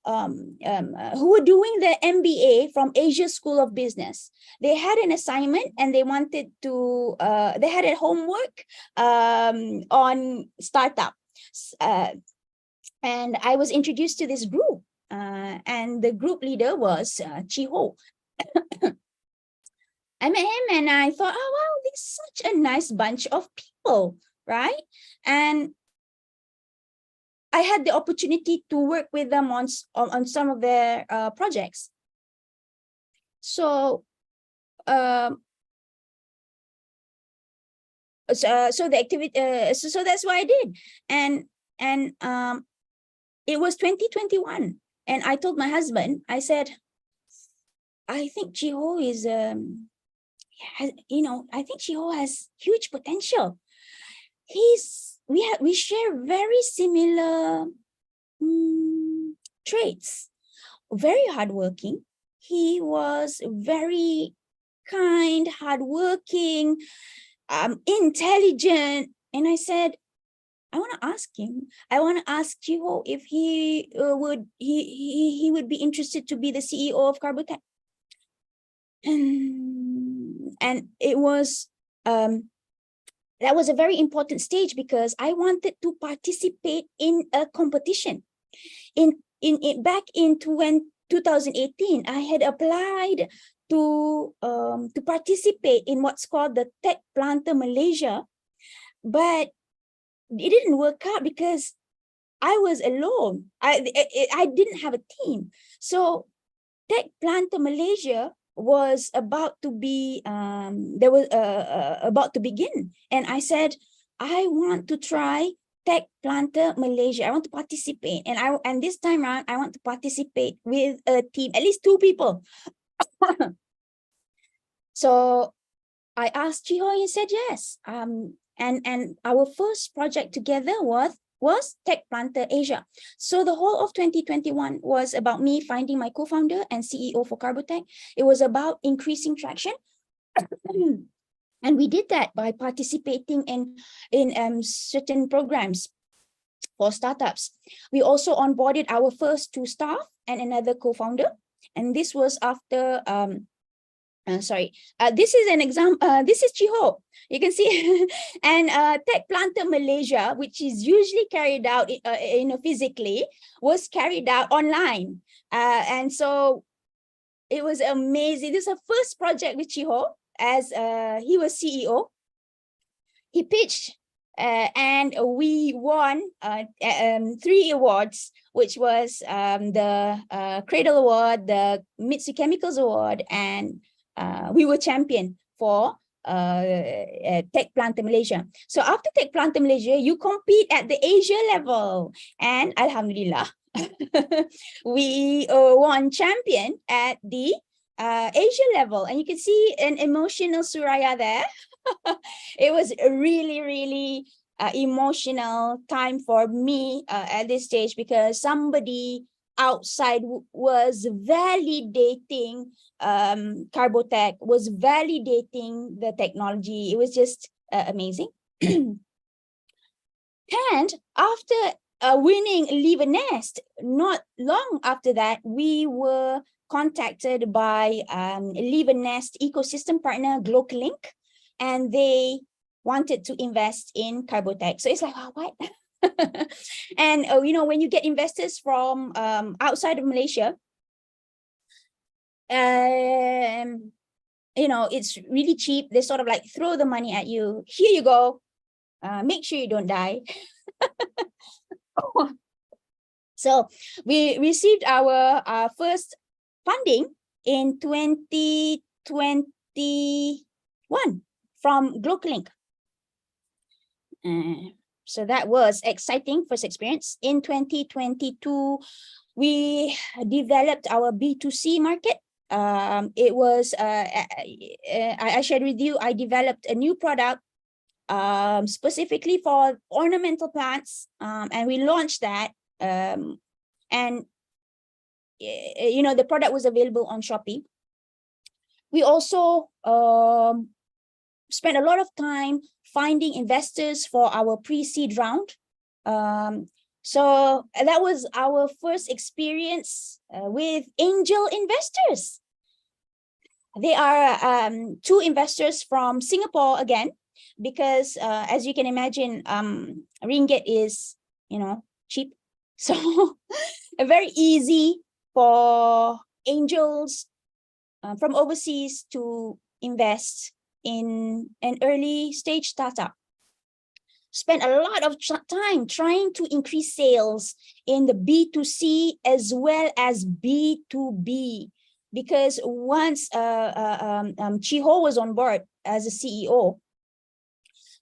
were doing their MBA from Asia School of Business. They had an assignment and they wanted to, they had a homework on startup. And I was introduced to this group, and the group leader was Chi Ho. I met him and I thought, oh, wow, this is such a nice bunch of people, right? And I had the opportunity to work with them on some of their projects. So, so the activity, so that's what I did, and it was 2021, and I told my husband, I said, I think Chiho is, I think Chiho has huge potential. We share very similar traits. Very hardworking. He was very kind, hardworking, intelligent. And I said, I want to ask him. I want to ask Chiho if he would be interested to be the CEO of Carbotech. And it was that was a very important stage because I wanted to participate in a competition. Back in 2018, I had applied to participate in what's called the Tech Planter Malaysia, but it didn't work out because I was alone. I didn't have a team. So Tech Planter Malaysia was about to be about to begin, and I said, I want to try Tech Planter Malaysia. I want to participate, and this time around I want to participate with a team, at least 2 people. So I asked Chiho, and he said yes. And our first project together was Tech Planter Asia. So the whole of 2021 was about me finding my co-founder and CEO for Carbotech. It was about increasing traction. And we did that by participating in certain programs for startups. We also onboarded our first 2 staff and another co-founder. And this was after this is an example. This is Chiho. You can see, and Tech Planter Malaysia, which is usually carried out physically, was carried out online, and so it was amazing. This is a first project with Chiho as he was CEO. He pitched, and we won 3 awards, which was the Cradle Award, the Mitsui Chemicals Award, and we were champion for Tech Planter Malaysia. So after Tech Planter Malaysia, you compete at the Asia level, and Alhamdulillah, we won champion at the Asia level, and you can see an emotional Suraya there. It was a really emotional time for me at this stage, because somebody outside was validating Carbotech, was validating the technology. It was just amazing. And after winning Leave a Nest, not long after that, we were contacted by Leave a Nest ecosystem partner Glocalink, and they wanted to invest in Carbotech. So it's like, oh, what? And you know, when you get investors from outside of Malaysia, you know, it's really cheap. They sort of like throw the money at you. Here you go. Make sure you don't die. So we received our first funding in 2021 from Glocalink. So that was exciting first experience. In 2022, we developed our B2C market. It was, I shared with you, I developed a new product specifically for ornamental plants, and we launched that. And you know, the product was available on Shopee. We also spent a lot of time finding investors for our pre-seed round. So that was our first experience with angel investors. They are two investors from Singapore again, because as you can imagine, ringgit is, you know, cheap. So very easy for angels from overseas to invest in an early stage startup. Spent a lot of time trying to increase sales in the B2C as well as B2B, because once Chiho was on board as a CEO,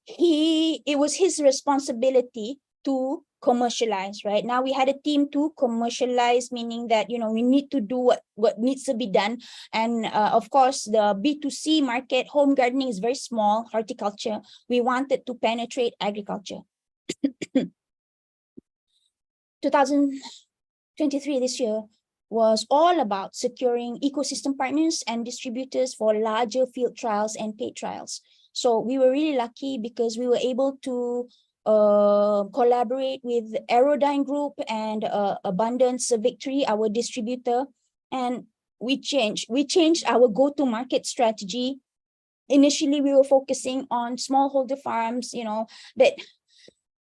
it was his responsibility to commercialize. Right now we had a team to commercialize, meaning that, you know, we need to do what needs to be done. And of course, the B2C market, home gardening is very small, horticulture. We wanted to penetrate agriculture. 2023, this year, was all about securing ecosystem partners and distributors for larger field trials and paid trials. So we were really lucky because we were able to collaborate with Aerodyne Group and Abundance Victory, our distributor, and we changed our go-to-market strategy. Initially, we were focusing on smallholder farms, you know, that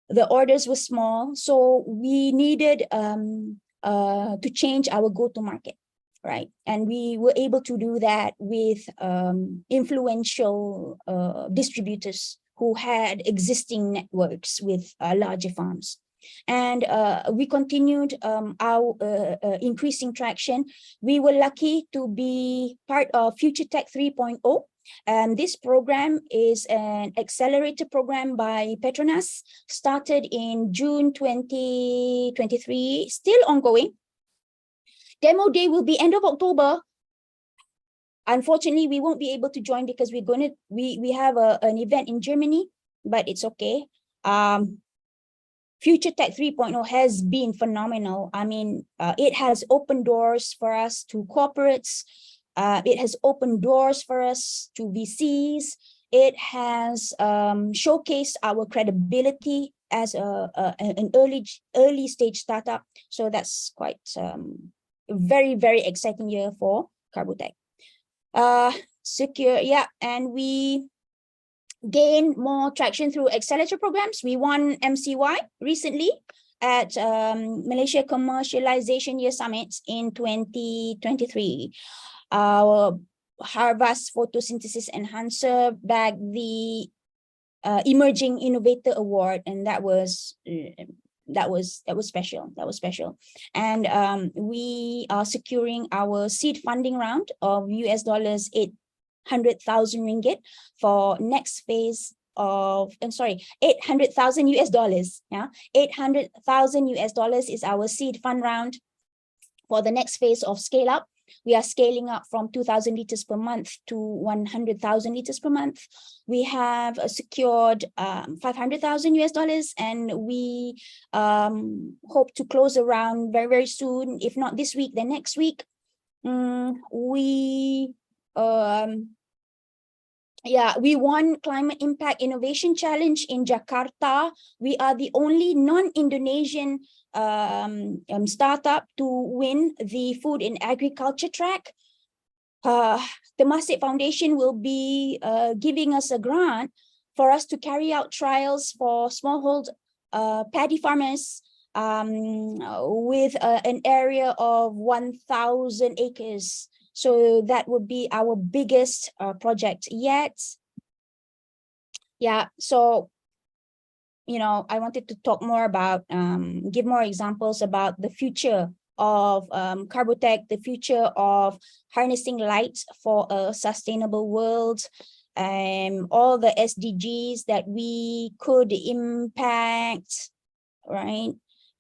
the orders were small, so we needed to change our go-to-market, right? And we were able to do that with influential distributors who had existing networks with larger farms. And we continued our increasing traction. We were lucky to be part of Future Tech 3.0. And this program is an accelerator program by Petronas, started in June 2023, still ongoing. Demo day will be end of October. Unfortunately, we won't be able to join because we have an event in Germany, but it's okay. Future Tech 3.0 has been phenomenal. I mean, it has opened doors for us to corporates. It has opened doors for us to VCs. It has showcased our credibility as an early stage startup. So that's quite a very exciting year for Carbotech. Secure, yeah, and we gain more traction through accelerator programs. We won MCY recently at Malaysia Commercialization Year Summit in 2023. Our Harvest Photosynthesis Enhancer bagged the Emerging Innovator Award, and that was special. That was special. And we are securing our seed funding round of $8 800,000 ringgit for next phase of, I'm sorry, 800,000 US dollars. Yeah, 800,000 US dollars is our seed fund round for the next phase of scale up. We are scaling up from 2,000 liters per month to 100,000 liters per month. We have secured 500,000 US dollars, and we hope to close around very, very soon. If not this week, then next week. We won Climate Impact Innovation Challenge in Jakarta. We are the only non-Indonesian startup to win the Food and Agriculture track. Temasek Foundation will be giving us a grant for us to carry out trials for smallhold paddy farmers with an area of 1,000 acres. So that would be our biggest project yet. Yeah, so, you know, I wanted to talk more about, give more examples about the future of Carbotech, the future of harnessing light for a sustainable world, all the SDGs that we could impact, right?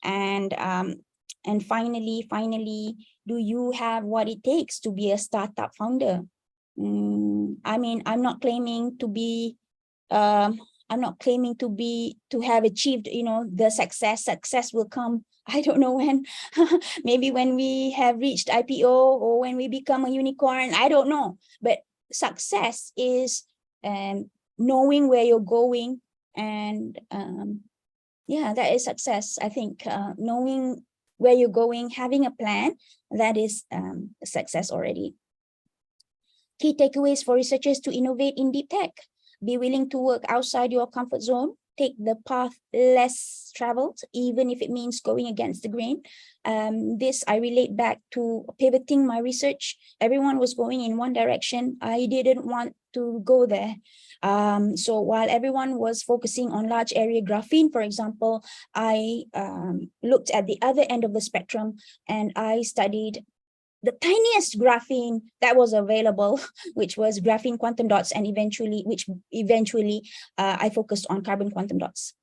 And finally, do you have what it takes to be a startup founder? I mean, I'm not claiming to be, to have achieved, you know, the success. Success will come, I don't know when, maybe when we have reached IPO or when we become a unicorn, I don't know. But success is knowing where you're going, and yeah, that is success. I think knowing where you're going, having a plan, that is success already. Key takeaways for researchers to innovate in deep tech: be willing to work outside your comfort zone, take the path less traveled, even if it means going against the grain. This I relate back to pivoting my research. Everyone was going in one direction. I didn't want to go there. So while everyone was focusing on large area graphene, for example, I looked at the other end of the spectrum, and I studied the tiniest graphene that was available, which was graphene quantum dots, and eventually I focused on carbon quantum dots.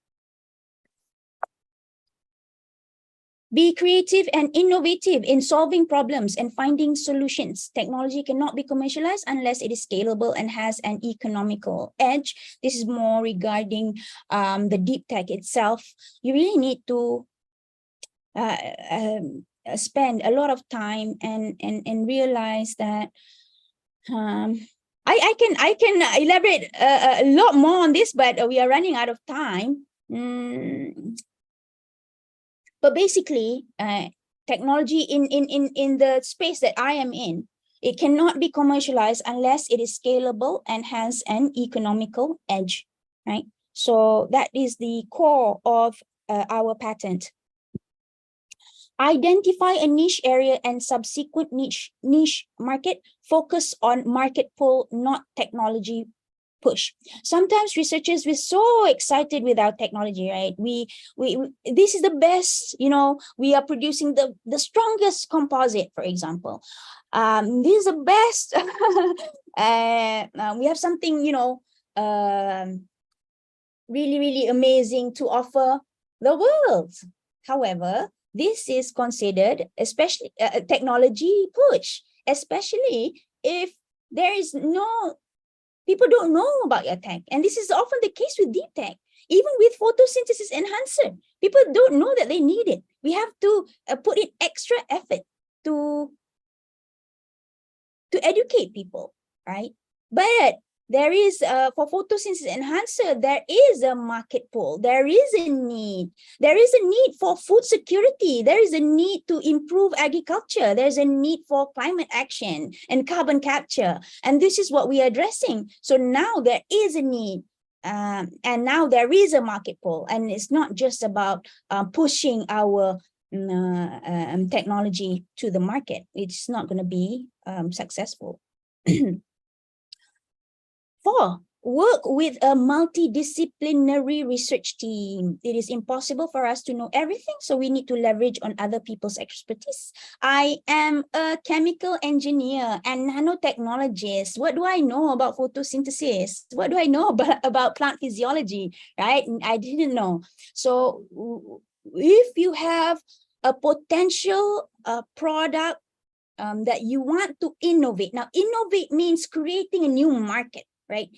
Be creative and innovative in solving problems and finding solutions. Technology cannot be commercialized unless it is scalable and has an economical edge. This is more regarding the deep tech itself. You really need to spend a lot of time and realize that I can elaborate a lot more on this, but we are running out of time. But basically, technology in the space that I am in, it cannot be commercialized unless it is scalable and has an economical edge, right? So that is the core of our patent. Identify a niche area and subsequent niche market. Focus on market pull, not technology push. Sometimes researchers, we're so excited with our technology, right? We this is the best, you know, we are producing the strongest composite, for example. This is the best. We have something, you know, really amazing to offer the world. However, this is considered, especially technology push, especially if there is no, people don't know about your tech. And this is often the case with deep tech. Even with photosynthesis enhancer, people don't know that they need it. We have to put in extra effort to educate people, right? But there is, for photosynthesis enhancer, there is a market pull. There is a need. There is a need for food security. There is a need to improve agriculture. There's a need for climate action and carbon capture. And this is what we are addressing. So now there is a need. And now there is a market pull. And it's not just about pushing our technology to the market. It's not going to be successful. 4, work with a multidisciplinary research team. It is impossible for us to know everything, so we need to leverage on other people's expertise. I am a chemical engineer and nanotechnologist. What do I know about photosynthesis? What do I know about plant physiology, right? I didn't know. So if you have a potential product that you want to innovate. Now, innovate means creating a new market, right?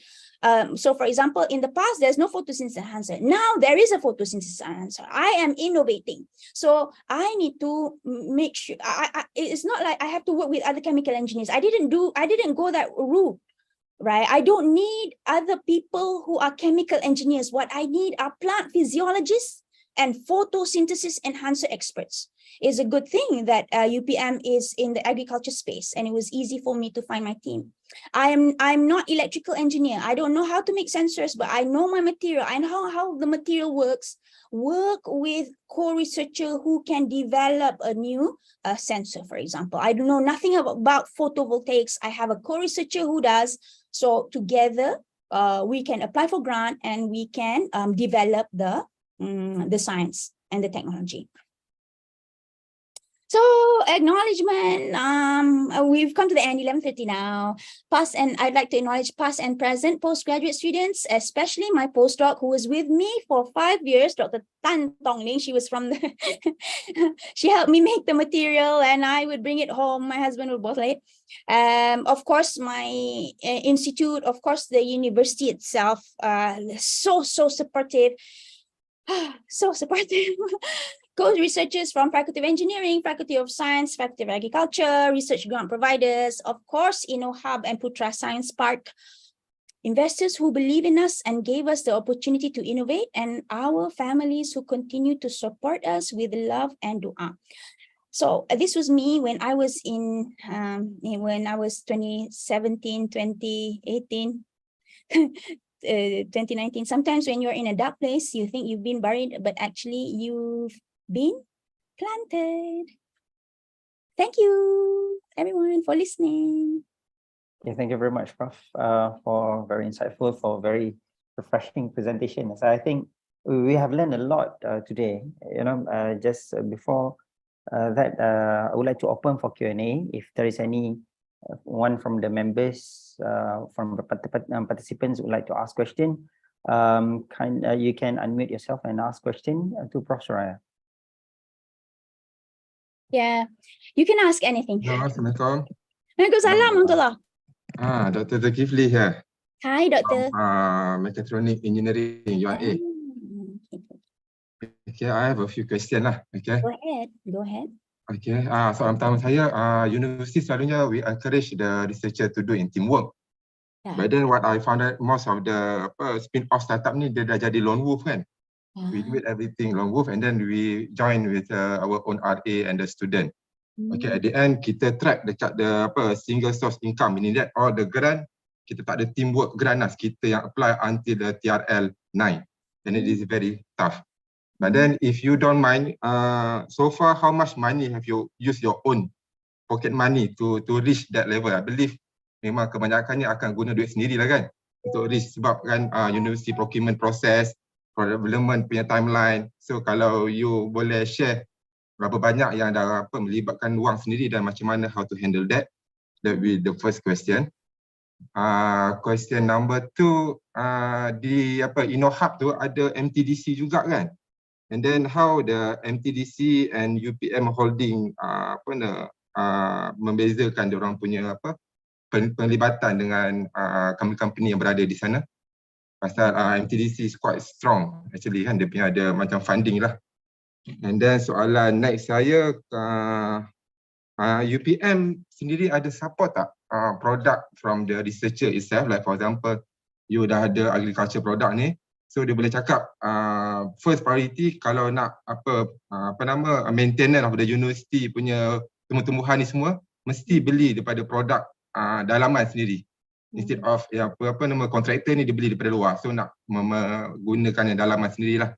So for example, in the past, there's no photosynthesis enhancer. Now there is a photosynthesis enhancer. I am innovating. So I need to make sure, it's not like I have to work with other chemical engineers. I didn't go that route, right? I don't need other people who are chemical engineers. What I need are plant physiologists and photosynthesis enhancer experts. It's a good thing that UPM is in the agriculture space, and it was easy for me to find my team. I'm not electrical engineer. I don't know how to make sensors, but I know my material. I know how the material works. Work with co-researcher who can develop a new sensor, for example. I don't know nothing about photovoltaics. I have a co-researcher who does. So together, we can apply for grant and we can develop the science and the technology. So acknowledgement, we've come to the end, 11:30 now. Past, and I'd like to acknowledge past and present postgraduate students, especially my postdoc who was with me for 5 years, Dr. Tan Tong Ling. She was from the, she helped me make the material and I would bring it home. My husband would both late. Of course, my institute, of course, the university itself, so supportive. So supportive. Co-researchers from Faculty of Engineering, Faculty of Science, Faculty of Agriculture, research grant providers, of course, InnoHub and Putra Science Park, investors who believe in us and gave us the opportunity to innovate, and our families who continue to support us with love and dua. So this was me when I was in, when I was 2017, 2018, 2019. Sometimes when you're in a dark place, you think you've been buried, but actually you've been planted. Thank you, everyone, for listening. Okay, thank you very much, Prof, for very insightful, for very refreshing presentation. So I think we have learned a lot today. You know, just before that, I would like to open for Q&A. If there is any one from the members, from the participants would like to ask question, you can unmute yourself and ask question to Prof. Soraya. Yeah, you can ask anything. Assalamualaikum. Waalaikumsalam warahmatullah. Dr. Zulkifli here. Hi, Doctor. Mechatronic Engineering, UIA. Okay, I have a few questions lah. Okay. Go ahead. Okay, soalan pertama saya, university selalunya we encourage the researcher to do in teamwork. Yeah. But then what I found out, most of the spin-off startup ni dia dah jadi lone wolf kan. We do it everything lone wolf, and then we join with our own RA and the student. Okay, at the end kita track dekat the single source income, meaning that all the grant kita tak ada teamwork grant lah, kita yang apply until the TRL 9, and it is very tough. But then if you don't mind, so far how much money have you used your own pocket money to reach that level? I believe memang kebanyakannya akan guna duit sendiri lah kan untuk reach, sebab kan university procurement process, product development punya timeline. So kalau you boleh share berapa banyak yang dah melibatkan wang sendiri dan macam mana how to handle that, that will be the first question. Question number 2, di InnoHub tu ada MTDC juga kan, and then how the MTDC and UPM holding membezakan diorang punya penglibatan dengan company yang berada di sana. Pasal MTDC is quite strong actually kan, dia punya ada macam funding lah. And then soalan next saya, UPM sendiri ada support tak product from the researcher itself, like for example you dah ada agriculture product ni, so dia boleh cakap first priority kalau nak maintenance of the university punya tumbuh-tumbuhan ni semua mesti beli daripada produk dalaman sendiri, instead of kontraktor ni dia beli daripada luar, so nak menggunakan yang dalaman sendirilah.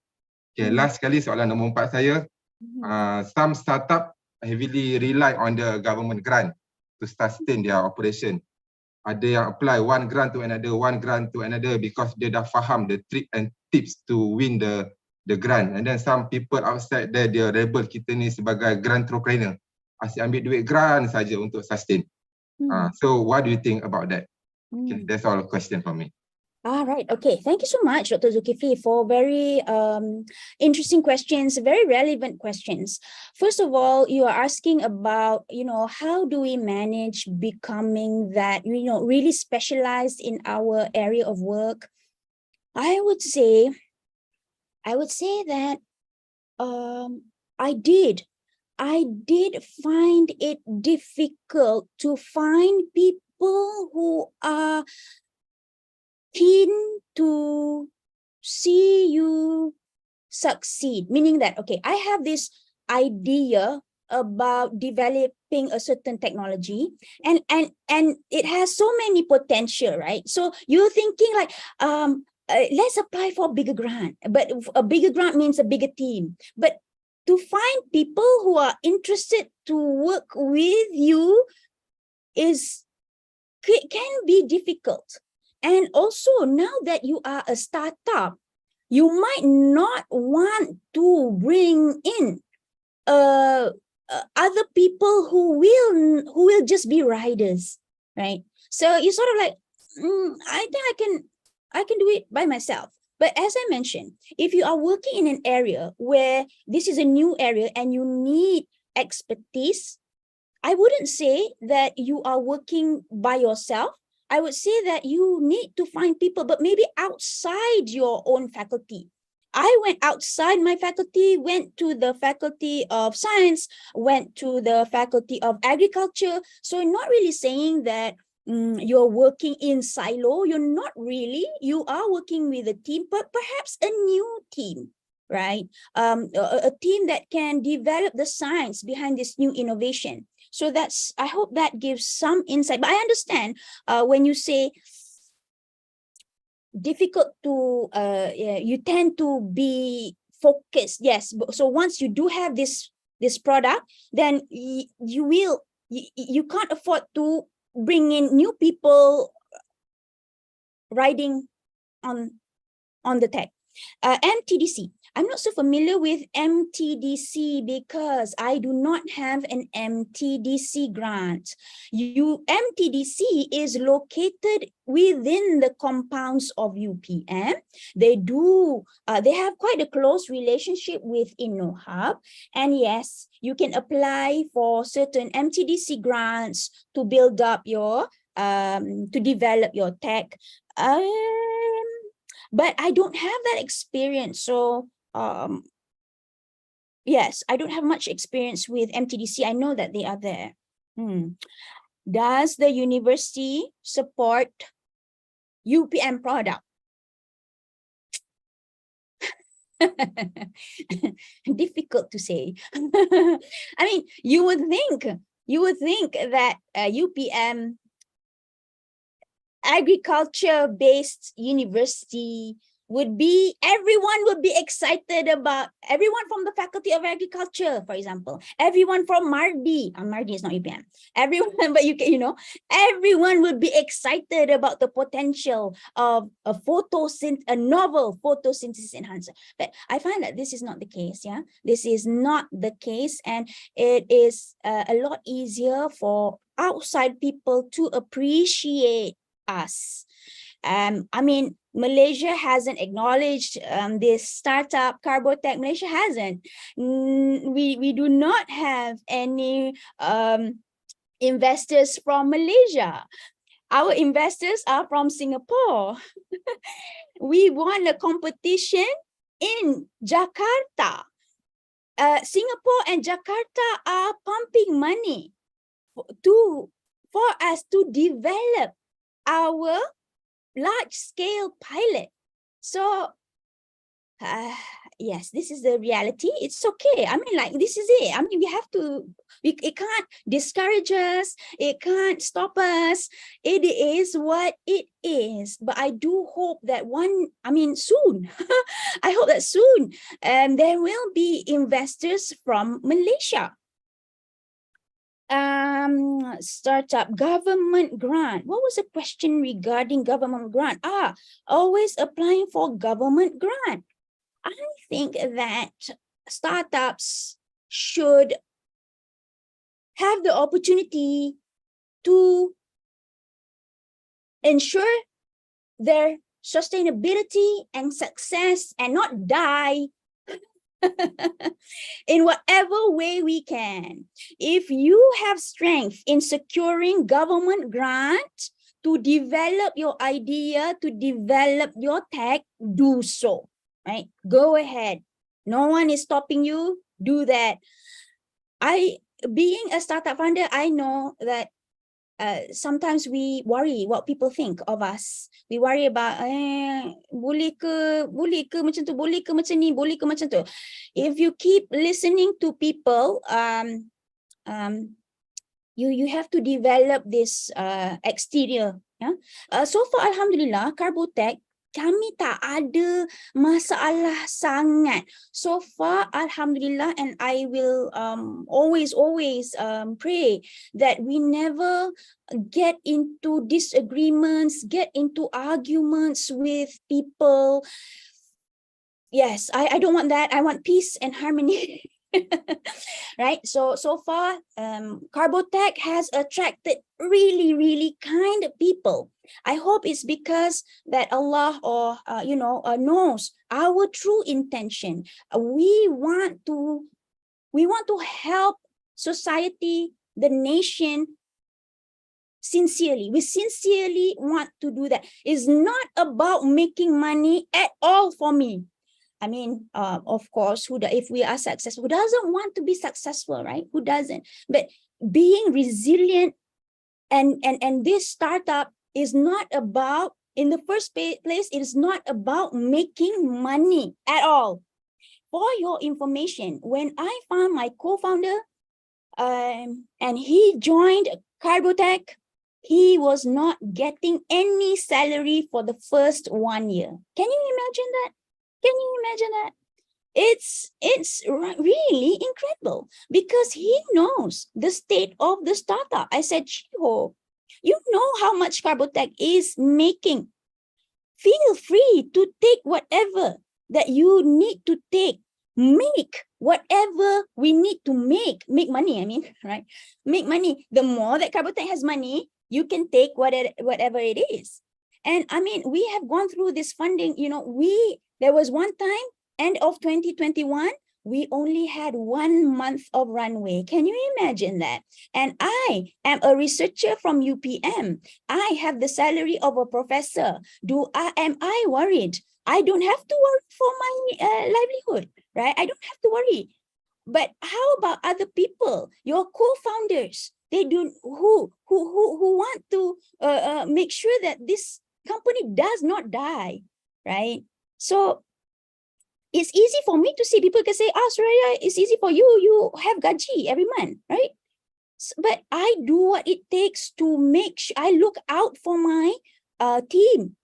Okay, last sekali soalan nombor 4 saya, some startup heavily rely on the government grant to sustain their operation. ada yang apply one grant to another because dia dah faham the trick and tips to win the grant. And then some people outside there, dia label kita ni sebagai grantropreneur. Asyik ambil duit grant saja untuk sustain. So what do you think about that? Okay, that's all question for me. All right. Okay. Thank you so much, Dr. Zulkifli, for very interesting questions, very relevant questions. First of all, you are asking about, how do we manage becoming that, really specialized in our area of work? I would say that I did find it difficult to find people who are keen to see you succeed, meaning that, okay, I have this idea about developing a certain technology and it has so many potential, right? So you're thinking like, let's apply for a bigger grant, but a bigger grant means a bigger team. But to find people who are interested to work with you can be difficult. And also, now that you are a startup, you might not want to bring in other people who will just be riders, right? So you sort of like, I think I can do it by myself. But as I mentioned, if you are working in an area where this is a new area and you need expertise, I wouldn't say that you are working by yourself. I would say that you need to find people, but maybe outside your own faculty. I went outside my faculty, went to the Faculty of Science, went to the Faculty of Agriculture. So I'm not really saying that you're working in silo. You're not really. You are working with a team, but perhaps a new team, right? A team that can develop the science behind this new innovation. So I hope that gives some insight. But I understand when you say difficult to, you tend to be focused. Yes. So once you do have this product, then you can't afford to bring in new people riding on the tech. MTDC. I'm not so familiar with MTDC because I do not have an MTDC grant. MTDC is located within the compounds of UPM. They have quite a close relationship with InnoHub. And yes, you can apply for certain MTDC grants to build up your, to develop your tech. But I don't have that experience. So yes, I don't have much experience with MTDC. I know that they are there. Does the university support UPM product? Difficult to say. I mean, you would think that UPM agriculture-based university everyone would be excited about, everyone from the Faculty of Agriculture, for example, everyone from Mardi is not UPM, everyone, but everyone would be excited about the potential of a novel photosynthesis enhancer. But I find that this is not the case. Yeah, this is not the case, and it is a lot easier for outside people to appreciate us. I mean, Malaysia hasn't acknowledged this startup, Carbotech. Malaysia hasn't. We do not have any investors from Malaysia. Our investors are from Singapore. We won a competition in Jakarta. Singapore and Jakarta are pumping money for us to develop our large-scale pilot. So yes, this is the reality. It's okay. I mean, like, this is it. I mean, it can't discourage us. It can't stop us. It is what it is. But I do hope that soon, I hope that soon there will be investors from Malaysia. Startup government grant. What was the question regarding government grant? Always applying for government grant. I think that startups should have the opportunity to ensure their sustainability and success and not die in whatever way we can. If you have strength in securing government grant to develop your idea, to develop your tech, do so, right? Go ahead. No one is stopping you. Do that. Being a startup founder, I know that sometimes we worry what people think of us. We worry about, boleh ke macam tu, boleh ke macam ni, boleh ke macam tu. If you keep listening to people, you have to develop this exterior. Yeah. So far, Alhamdulillah, Carbotech, kami tak ada masalah sangat. So far, Alhamdulillah, and I will always pray that we never get into disagreements, get into arguments with people. Yes, I don't want that. I want peace and harmony. Right, so far Carbotech has attracted really kind people. I hope it's because that Allah knows our true intention. We want to help society, the nation, sincerely. We sincerely want to do that. It's not about making money at all for me. I mean, of course, if we are successful, who doesn't want to be successful, right? Who doesn't? But being resilient and this startup is not about, in the first place, it is not about making money at all. For your information, when I found my co-founder and he joined Carbotech, he was not getting any salary for the first 1 year. Can you imagine that? Can you imagine that? It's really incredible because he knows the state of the startup. I said, Chiho, you know how much Carbotech is making. Feel free to take whatever that you need to take. Make whatever we need to make money, I mean, right? Make money. The more that Carbotech has money, you can take whatever it is. And I mean, we have gone through this funding, there was one time, end of 2021, we only had 1 month of runway. Can you imagine that? And I am a researcher from UPM. I have the salary of a professor. Am I worried? I don't have to worry for my livelihood, right? I don't have to worry. But how about other people, your co-founders? They do who want to make sure that this company does not die, right? So it's easy for me to see. People can say, Suraya, it's easy for you. You have gaji every month, right? But I do what it takes to make sure I look out for my team.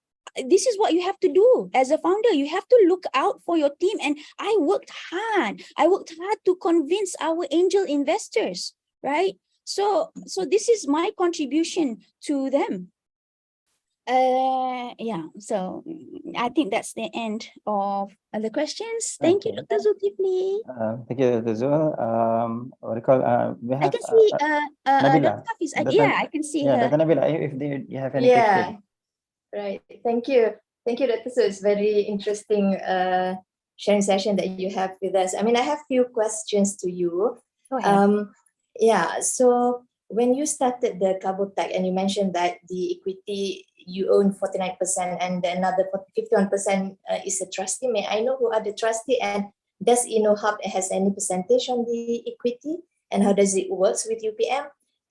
This is what you have to do as a founder. You have to look out for your team. And I worked hard. I worked hard to convince our angel investors, right? So this is my contribution to them. Yeah, so I think that's the end of the questions. Thank you, Dr. Zulkifli. Thank you, Dr. Zul. We have, I can see Nabila. Dr. Hafiz. Yeah, I can see her. Dr. Nabila, if you have any question. Right. Thank you. Thank you, Dr. So it's very interesting sharing session that you have with us. I mean, I have few questions to you. Go ahead. Yeah, so when you started the Carbotech and you mentioned that the equity you own 49% and another 51% is a trustee, may I know who are the trustee and does InnoHub has any percentage on the equity and how does it works with UPM?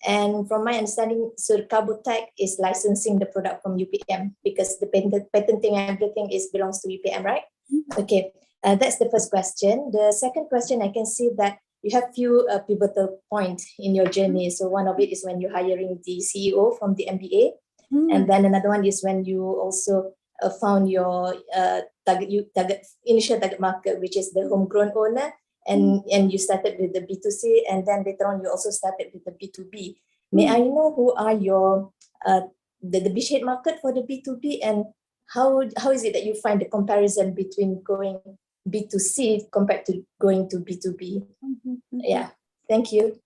And from my understanding, so Carbotech is licensing the product from UPM because the patenting and everything belongs to UPM, right? Mm-hmm. Okay, that's the first question. The second question, I can see that you have few pivotal points in your journey. So one of it is when you're hiring the CEO from the MBA. And then another one is when you also found your initial target market, which is the homegrown owner. and you started with the B2C, and then later on you also started with the B2B. May I know who are your the beachhead market for the B2B, and how is it that you find the comparison between going B2C compared to going to B2B? Yeah, thank you.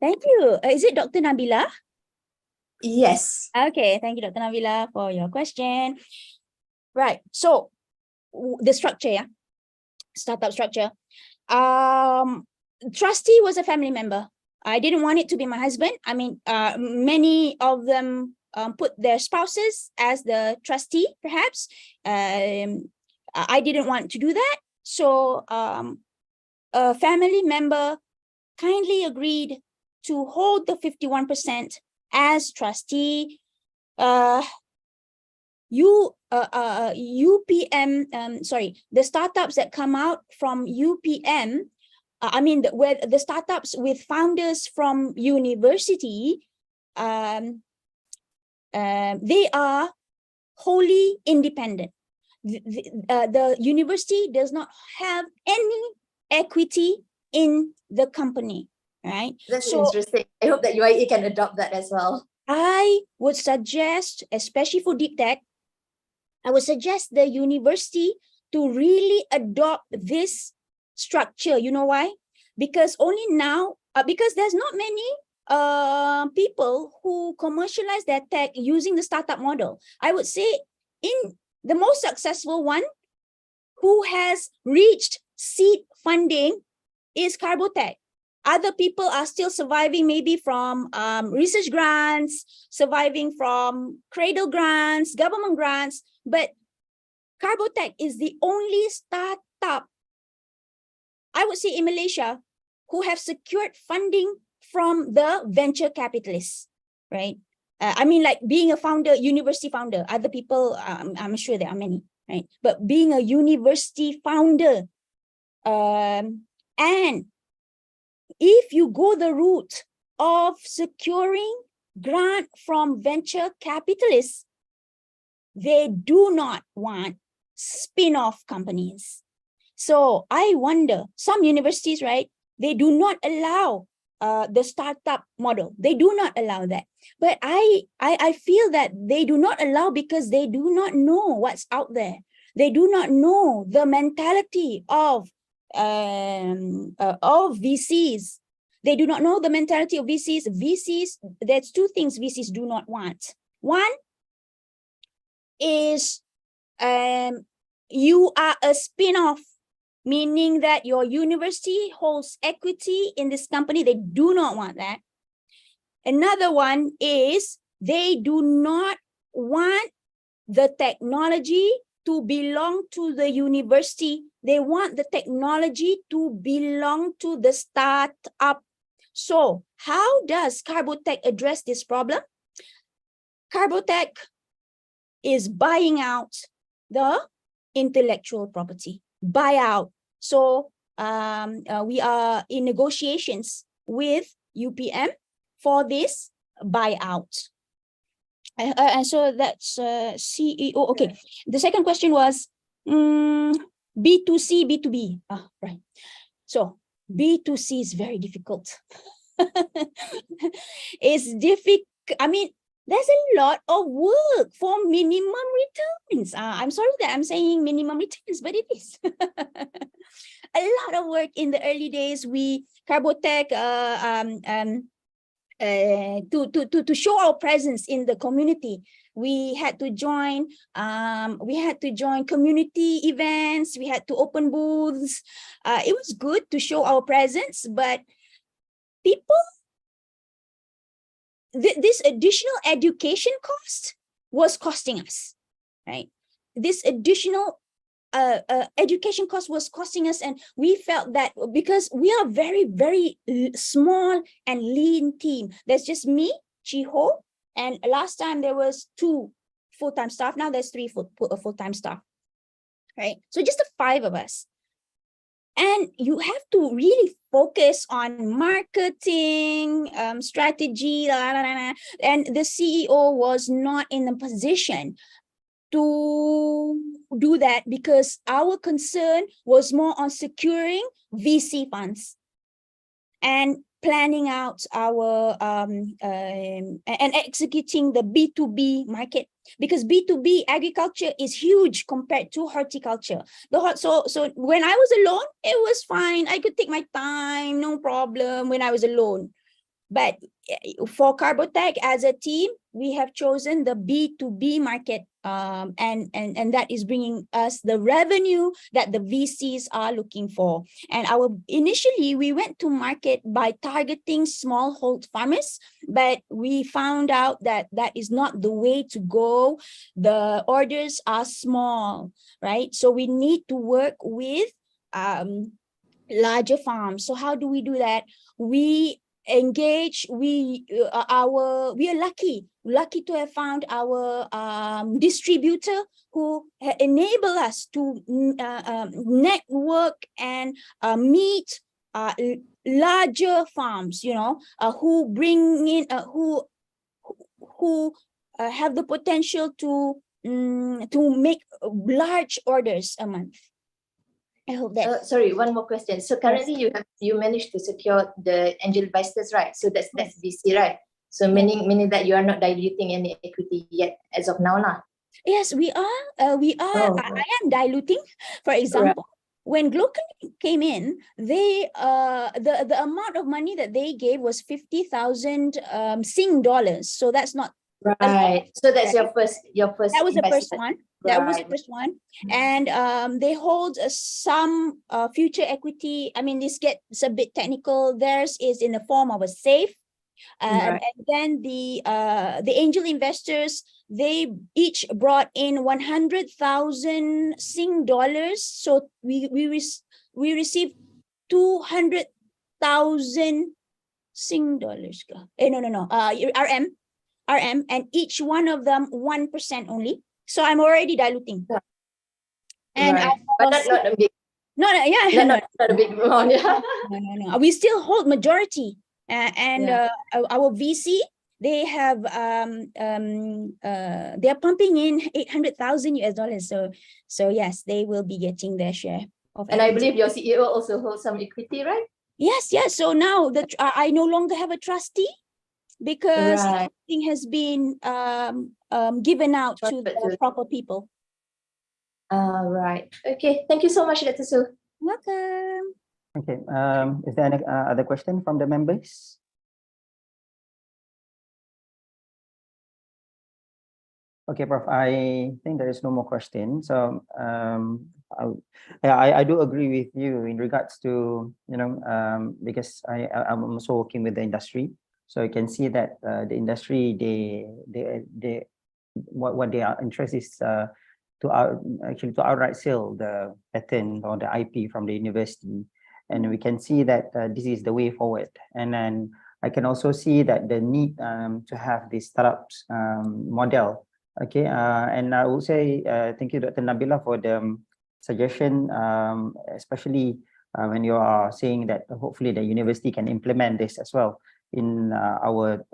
Thank you. Is it Dr. Nabila? Yes. Okay, thank you, Dr. Nabila, for your question. Right, so the structure, yeah, startup structure. Trustee was a family member. I didn't want it to be my husband. I mean, many of them put their spouses as the trustee, perhaps. I didn't want to do that. So a family member kindly agreed to hold the 51% as trustee. UPM, sorry, the startups that come out from UPM, where the startups with founders from university, they are wholly independent. The university does not have any equity in the company, right? That's So interesting. I hope that UIA can adopt that as well. I would suggest, especially for deep tech, I would suggest the university to really adopt this structure. You know why? Because only now, because there's not many people who commercialize their tech using the startup model. I would say in the most successful one who has reached seed funding is Carbotech. Other people are still surviving maybe from research grants, surviving from cradle grants, government grants, but Carbotech is the only startup, I would say in Malaysia, who have secured funding from the venture capitalists, right? I mean, like being a founder, university founder, other people, I'm sure there are many, right? But being a university founder, and if you go the route of securing grant from venture capitalists, they do not want spin-off companies. So I wonder, some universities, right, they do not allow the startup model. They do not allow that. But I feel that they do not allow because they do not know what's out there. They do not know the mentality of VCs. They do not know the mentality of VCs. VCs, there's two things VCs do not want. One is you are a spin-off, meaning that your university holds equity in this company. They do not want that. Another one is they do not want the technology to belong to the university. They want the technology to belong to the startup. So how does Carbotech address this problem? Carbotech is buying out the intellectual property, buyout. So we are in negotiations with UPM for this buyout. And so that's CEO. Okay, the second question was B2C, B2B. Right. So B2C is very difficult. It's difficult. I mean, there's a lot of work for minimum returns. I'm sorry that I'm saying minimum returns, but it is. A lot of work in the early days. Carbotech, to show our presence in the community, we had to join community events. We had to open booths. It was good to show our presence, but people, this additional education cost was costing us, right? This additional education cost was costing us, and we felt that because we are very, very small and lean team. There's just me, Chiho, and last time there was 2 full-time staff. Now there's 3 full-time staff, right? So just the 5 of us. And you have to really focus on marketing, strategy, and the CEO was not in a position to do that because our concern was more on securing VC funds and planning out our and executing the B2B market, because B2B agriculture is huge compared to horticulture. So when I was alone, it was fine. I could take my time, no problem when I was alone. But for Carbotech as a team, we have chosen the B2B market, and that is bringing us the revenue that the VCs are looking for. And initially we went to market by targeting smallhold farmers, but we found out that that is not the way to go. The orders are small, right? So we need to work with larger farms. So how do we do that? We engage, we are lucky to have found our distributor who enable us to network and meet larger farms, who bring in who have the potential to make large orders a month. I hope that. Sorry, one more question. So currently you managed to secure the angel investors, right? So that's VC, right? So meaning that you are not diluting any equity yet as of now, lah. Yes, we are. I am diluting. For example, when Glocal came in, they the amount of money that they gave was 50,000 Sing dollars. So that's not right. So that's your first. That was the first investment. one. That was the first one. And they hold some future equity. I mean, this gets a bit technical. Theirs is in the form of a safe. And then the angel investors, they each brought in 100,000 Sing dollars. So we received 200,000 Sing dollars. No. RM, and each one of them 1% only. So I'm already diluting. And but not a big. Not a big amount. Yeah. No. We still hold majority. Our VC, they have they're pumping in 800,000 US dollars. So yes, they will be getting their share of. And equity. I believe your CEO also holds some equity, right? Yes. So now I no longer have a trustee, because everything has been given out to the proper people. Right. Okay. Thank you so much, Dr. Su. Welcome. Okay. Is there any other question from the members? Okay, Prof. I think there is no more question. So I do agree with you in regards to because I'm also working with the industry. So you can see that the industry, what they are interested is to outright sell the patent or the IP from the university, and we can see that this is the way forward. And then I can also see that the need to have this startups model. Okay, and I will say thank you, Dr. Nabila, for the suggestion, especially when you are saying that hopefully the university can implement this as well in our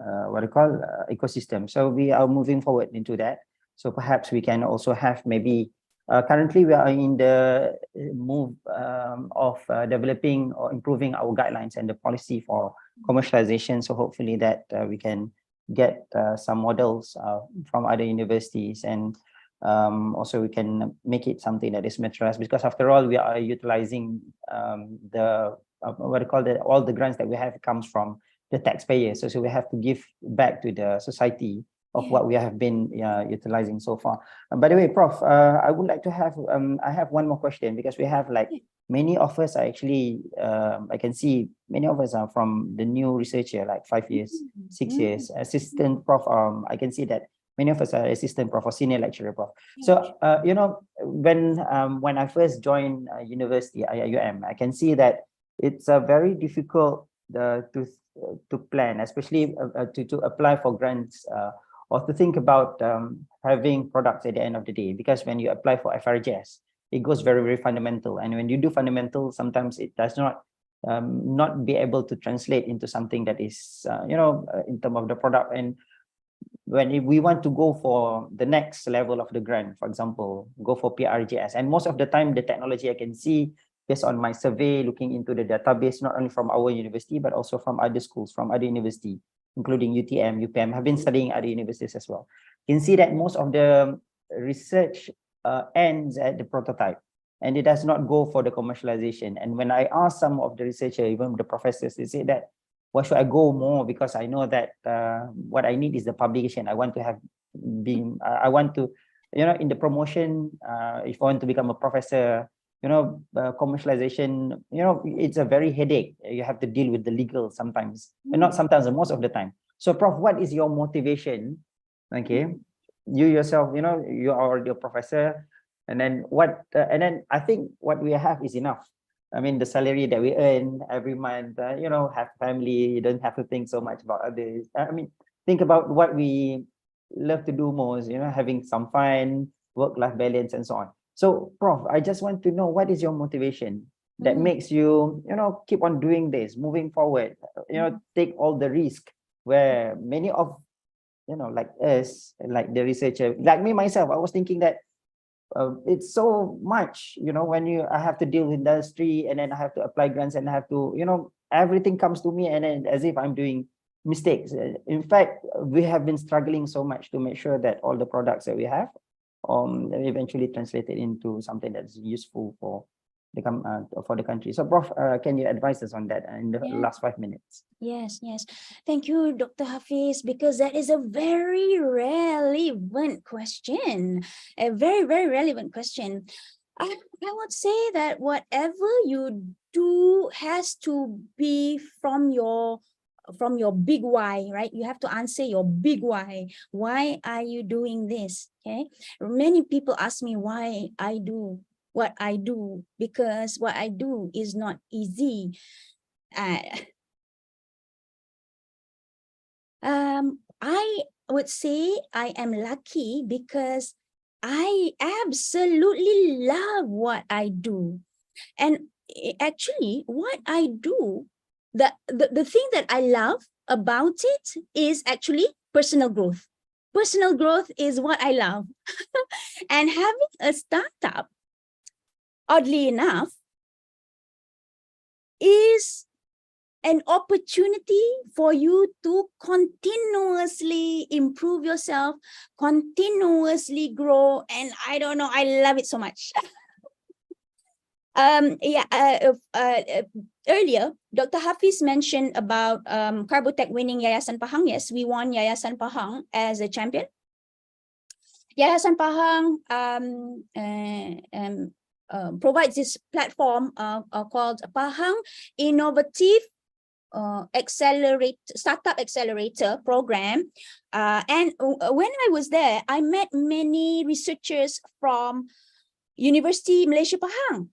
ecosystem. So we are moving forward into that. So perhaps we can also have maybe currently we are in the move of developing or improving our guidelines and the policy for commercialization. So hopefully that we can get some models from other universities, and also we can make it something that is materialized, because after all we are utilizing the all the grants that we have comes from the taxpayers. So we have to give back to the society of what we have been utilizing so far. By the way, Prof, I would like to have I have one more question, because we have like many of us are actually I can see many of us are from the new research year, like 5 years, 6 years, assistant prof. I can see that many of us are assistant prof or senior lecturer prof. So when I first joined university IUM, I can see that it's very difficult to plan, especially to apply for grants or to think about having products at the end of the day, because when you apply for FRGS, it goes very, very fundamental, and when you do fundamental, sometimes it does not be able to translate into something that is in terms of the product. And when we want to go for the next level of the grant, for example, go for PRJS, and most of the time the technology I can see based on my survey, looking into the database, not only from our university, but also from other schools, from other university, including UTM, UPM, have been studying other universities as well. You can see that most of the research ends at the prototype, and it does not go for the commercialization. And when I ask some of the researchers, even the professors, they say that, why should I go more? Because I know that what I need is the publication. I want to have I want to, in the promotion, if I want to become a professor, commercialization, it's a very headache. You have to deal with the legal sometimes, and not sometimes, most of the time. So Prof, what is your motivation? Okay, you yourself, you are already a professor, and then and then I think what we have is enough. I mean, the salary that we earn every month, have family, you don't have to think so much about others. I mean, think about what we love to do most, having some fun, work-life balance, and so on. So, Prof, I just want to know, what is your motivation that makes you, keep on doing this, moving forward, take all the risk where many of, like us, like the researcher, like me, myself, I was thinking that it's so much, when I have to deal with industry, and then I have to apply grants, and I have to, everything comes to me, and then as if I'm doing mistakes. In fact, we have been struggling so much to make sure that all the products that we have eventually translated into something that's useful for the country. So Prof, can you advise us on that in the last 5 minutes? Yes. Thank you, Dr. Hafiz, because that is a very relevant question. A very, very relevant question. I would say that whatever you do has to be from your big why, right? You have to answer your big why. Why are you doing this? Okay. Many people ask me why I do what I do, because what I do is not easy. I would say I am lucky because I absolutely love what I do. And actually, what I do, the thing that I love about it is actually personal growth. Personal growth is what I love. And having a startup, oddly enough, is an opportunity for you to continuously improve yourself, continuously grow. And I don't know, I love it so much. Earlier, Dr. Hafiz mentioned about Carbotech winning Yayasan Pahang. Yes, we won Yayasan Pahang as a champion. Yayasan Pahang provides this platform called Pahang Innovative Startup Accelerator Program. And when I was there, I met many researchers from University Malaysia Pahang.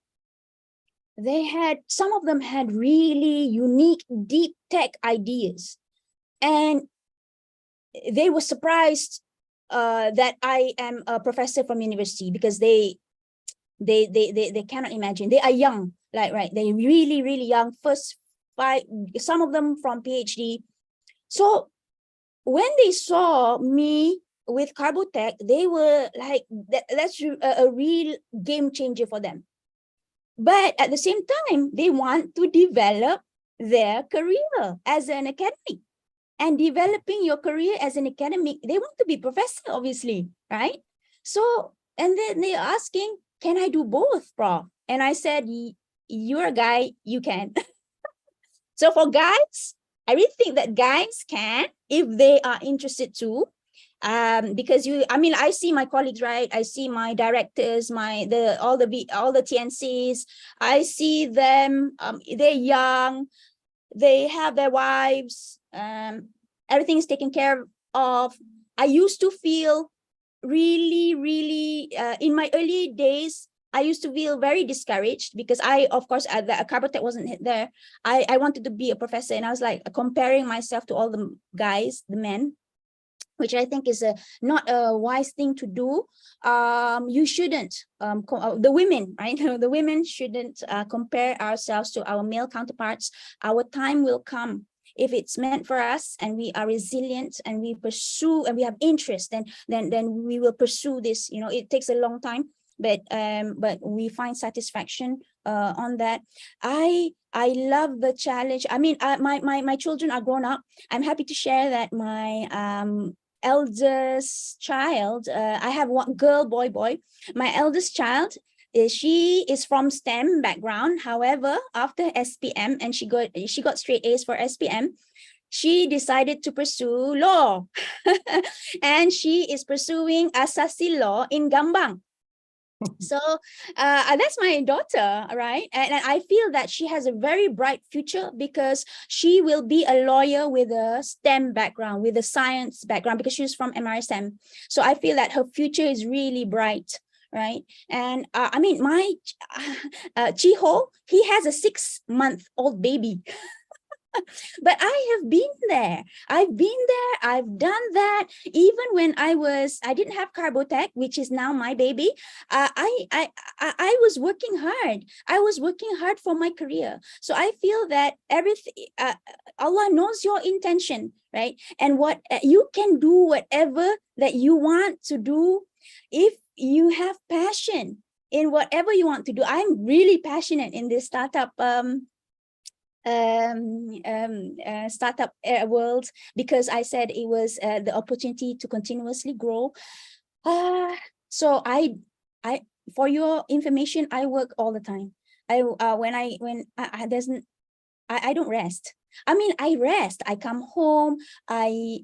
Some of them had really unique, deep tech ideas. And they were surprised that I am a professor from university, because they cannot imagine. They are young, right? They're really, really young. Some of them from PhD. So when they saw me with Carbotech, they were like, that's a real game changer for them. But at the same time, they want to develop their career as an academic. And developing your career as an academic, they want to be professor, obviously, right? So, and then they're asking, can I do both, Prof? And I said, you're a guy, you can. So for guys, I really think that guys can, if they are interested too. Because I see my colleagues, right? I see my directors, all the TNCs. I see them. They're young. They have their wives. Everything is taken care of. I used to feel really, really in my early days, I used to feel very discouraged because of course, the Carbotech wasn't there. I wanted to be a professor, and I was like comparing myself to all the guys, the men, which I think is not a wise thing to do. You shouldn't, the women, right? The women shouldn't compare ourselves to our male counterparts. Our time will come if it's meant for us and we are resilient and we pursue and we have interest, then we will pursue this. You know, it takes a long time, but we find satisfaction on that. I love the challenge. I mean, my children are grown up. I'm happy to share that my eldest child, I have one girl, boy. My eldest child, she is from STEM background. However, after SPM, and she got straight A's for SPM, she decided to pursue law. And she is pursuing Asasi Law in Gambang. So that's my daughter, right? And I feel that she has a very bright future because she will be a lawyer with a STEM background, with a science background, because she's from MRSM. So I feel that her future is really bright, right? And I mean, my Chiho, he has a 6-month-old baby. But I have been there. I've done that. Even when I didn't have Carbotech, which is now my baby. I was working hard. I was working hard for my career. So I feel that everything, Allah knows your intention, right? And what you can do whatever that you want to do if you have passion in whatever you want to do. I'm really passionate in this startup startup world, because I said it was the opportunity to continuously grow. So I for your information, I work all the time. I don't rest. I mean, I rest. I come home. I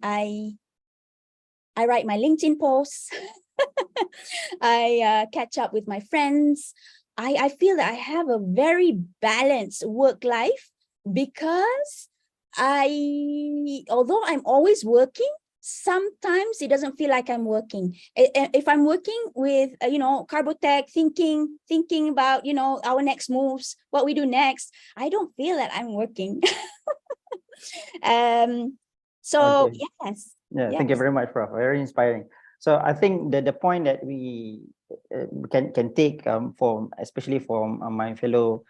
write my LinkedIn posts. I catch up with my friends. I feel that I have a very balanced work life, because although I'm always working, sometimes it doesn't feel like I'm working. If I'm working with, Carbotech, thinking about, our next moves, what we do next, I don't feel that I'm working. So Okay. yes. Yeah, thank you very much, Prof. Very inspiring. So I think that the point that we can take especially from my fellow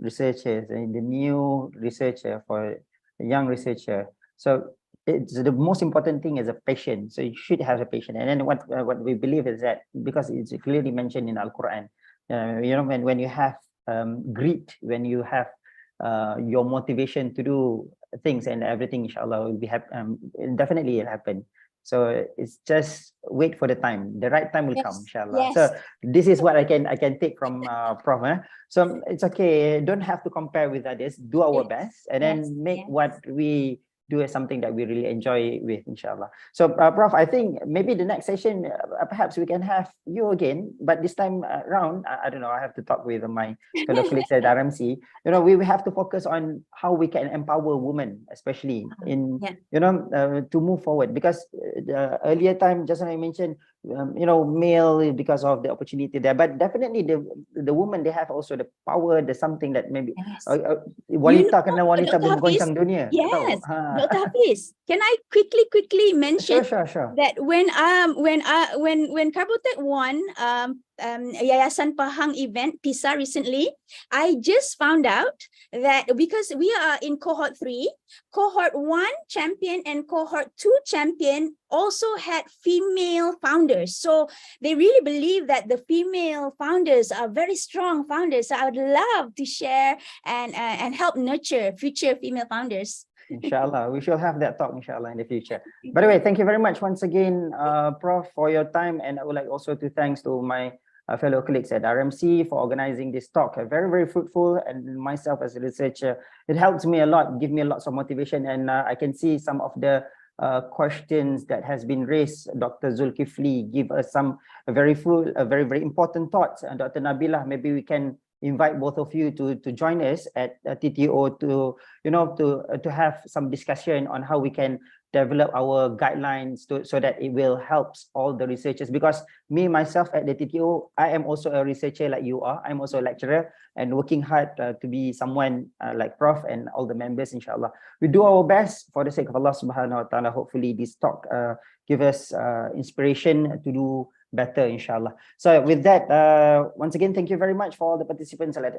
researchers and the new researcher, for a young researcher. So it's the most important thing is a passion. So you should have a passion. And then what we believe is that, because it's clearly mentioned in Al-Quran, when you have grit, when you have your motivation to do things, and everything, inshallah, will be definitely it'll happen. So it's just wait for the time. The right time will come, inshallah. Yes. So this is what I can take from Prof. So it's okay. Don't have to compare with others. Do our best, and then make what we do as something that we really enjoy with, inshallah. So Prof, I think maybe the next session, perhaps we can have you again, but this time around, I don't know, I have to talk with my fellow colleagues at RMC. We have to focus on how we can empower women, especially in, to move forward, because the earlier time, just as I mentioned, male, because of the opportunity there, but definitely the women, they have also the power. There's something that maybe wanita kena wanita bergoncang dunia. Yes, Dr. Hafiz, can I quickly mention Sure. that when Carbotech won Yayasan Pahang event PISA recently, I just found out that because we are in cohort 3, cohort 1 champion and cohort 2 champion also had female founders. So they really believe that the female founders are very strong founders. So I would love to share and help nurture future female founders. Inshallah, we shall have that talk, inshallah, in the future. By the way, thank you very much once again, Prof, for your time. And I would like also to thanks to my fellow colleagues at RMC for organizing this talk. Very, very fruitful. And myself as a researcher, it helps me a lot, give me lots of motivation. And I can see some of the questions that has been raised. Dr. Zulkifli give us some very important thoughts. And Dr. Nabila, maybe we can invite both of you to join us at TTO to have some discussion on how we can develop our guidelines so that it will help all the researchers. Because me myself at the TTO, I am also a researcher like you are. I'm also a lecturer and working hard to be someone like Prof and all the members, inshallah. We do our best for the sake of Allah subhanahu wa ta'ala. Hopefully this talk give us inspiration to do better, inshallah. So with that, once again, thank you very much for all the participants. Let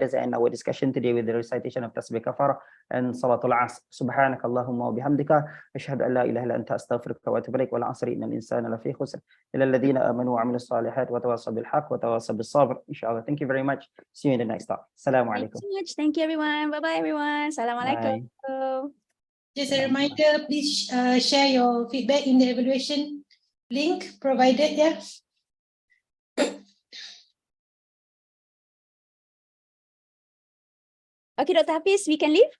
us end our discussion today with the recitation of Tasbih Kafar and Salatul Asr. Subhanakallahumma wa bihamdika, ashhadu an la ilaha illa anta astaghfiruka wa atubu ilaik, wal asri innal insana lafi khusr, illa alladhina amanu wa amilus salihat wa tawassaw bil haqq wa tawassaw bis sabr. Inshallah. Thank you very much. See you in the next talk. Assalamu Thank alaikum. you so much. Thank you, everyone. Bye-bye, everyone. Assalamualaikum. Just a reminder, please share your feedback in the evaluation link provided. Yeah. Okay, Dr. Hafiz, we can leave?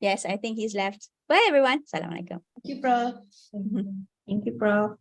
Yes, I think he's left. Bye, everyone. Assalamualaikum. Thank you, Prof. Thank you, Prof.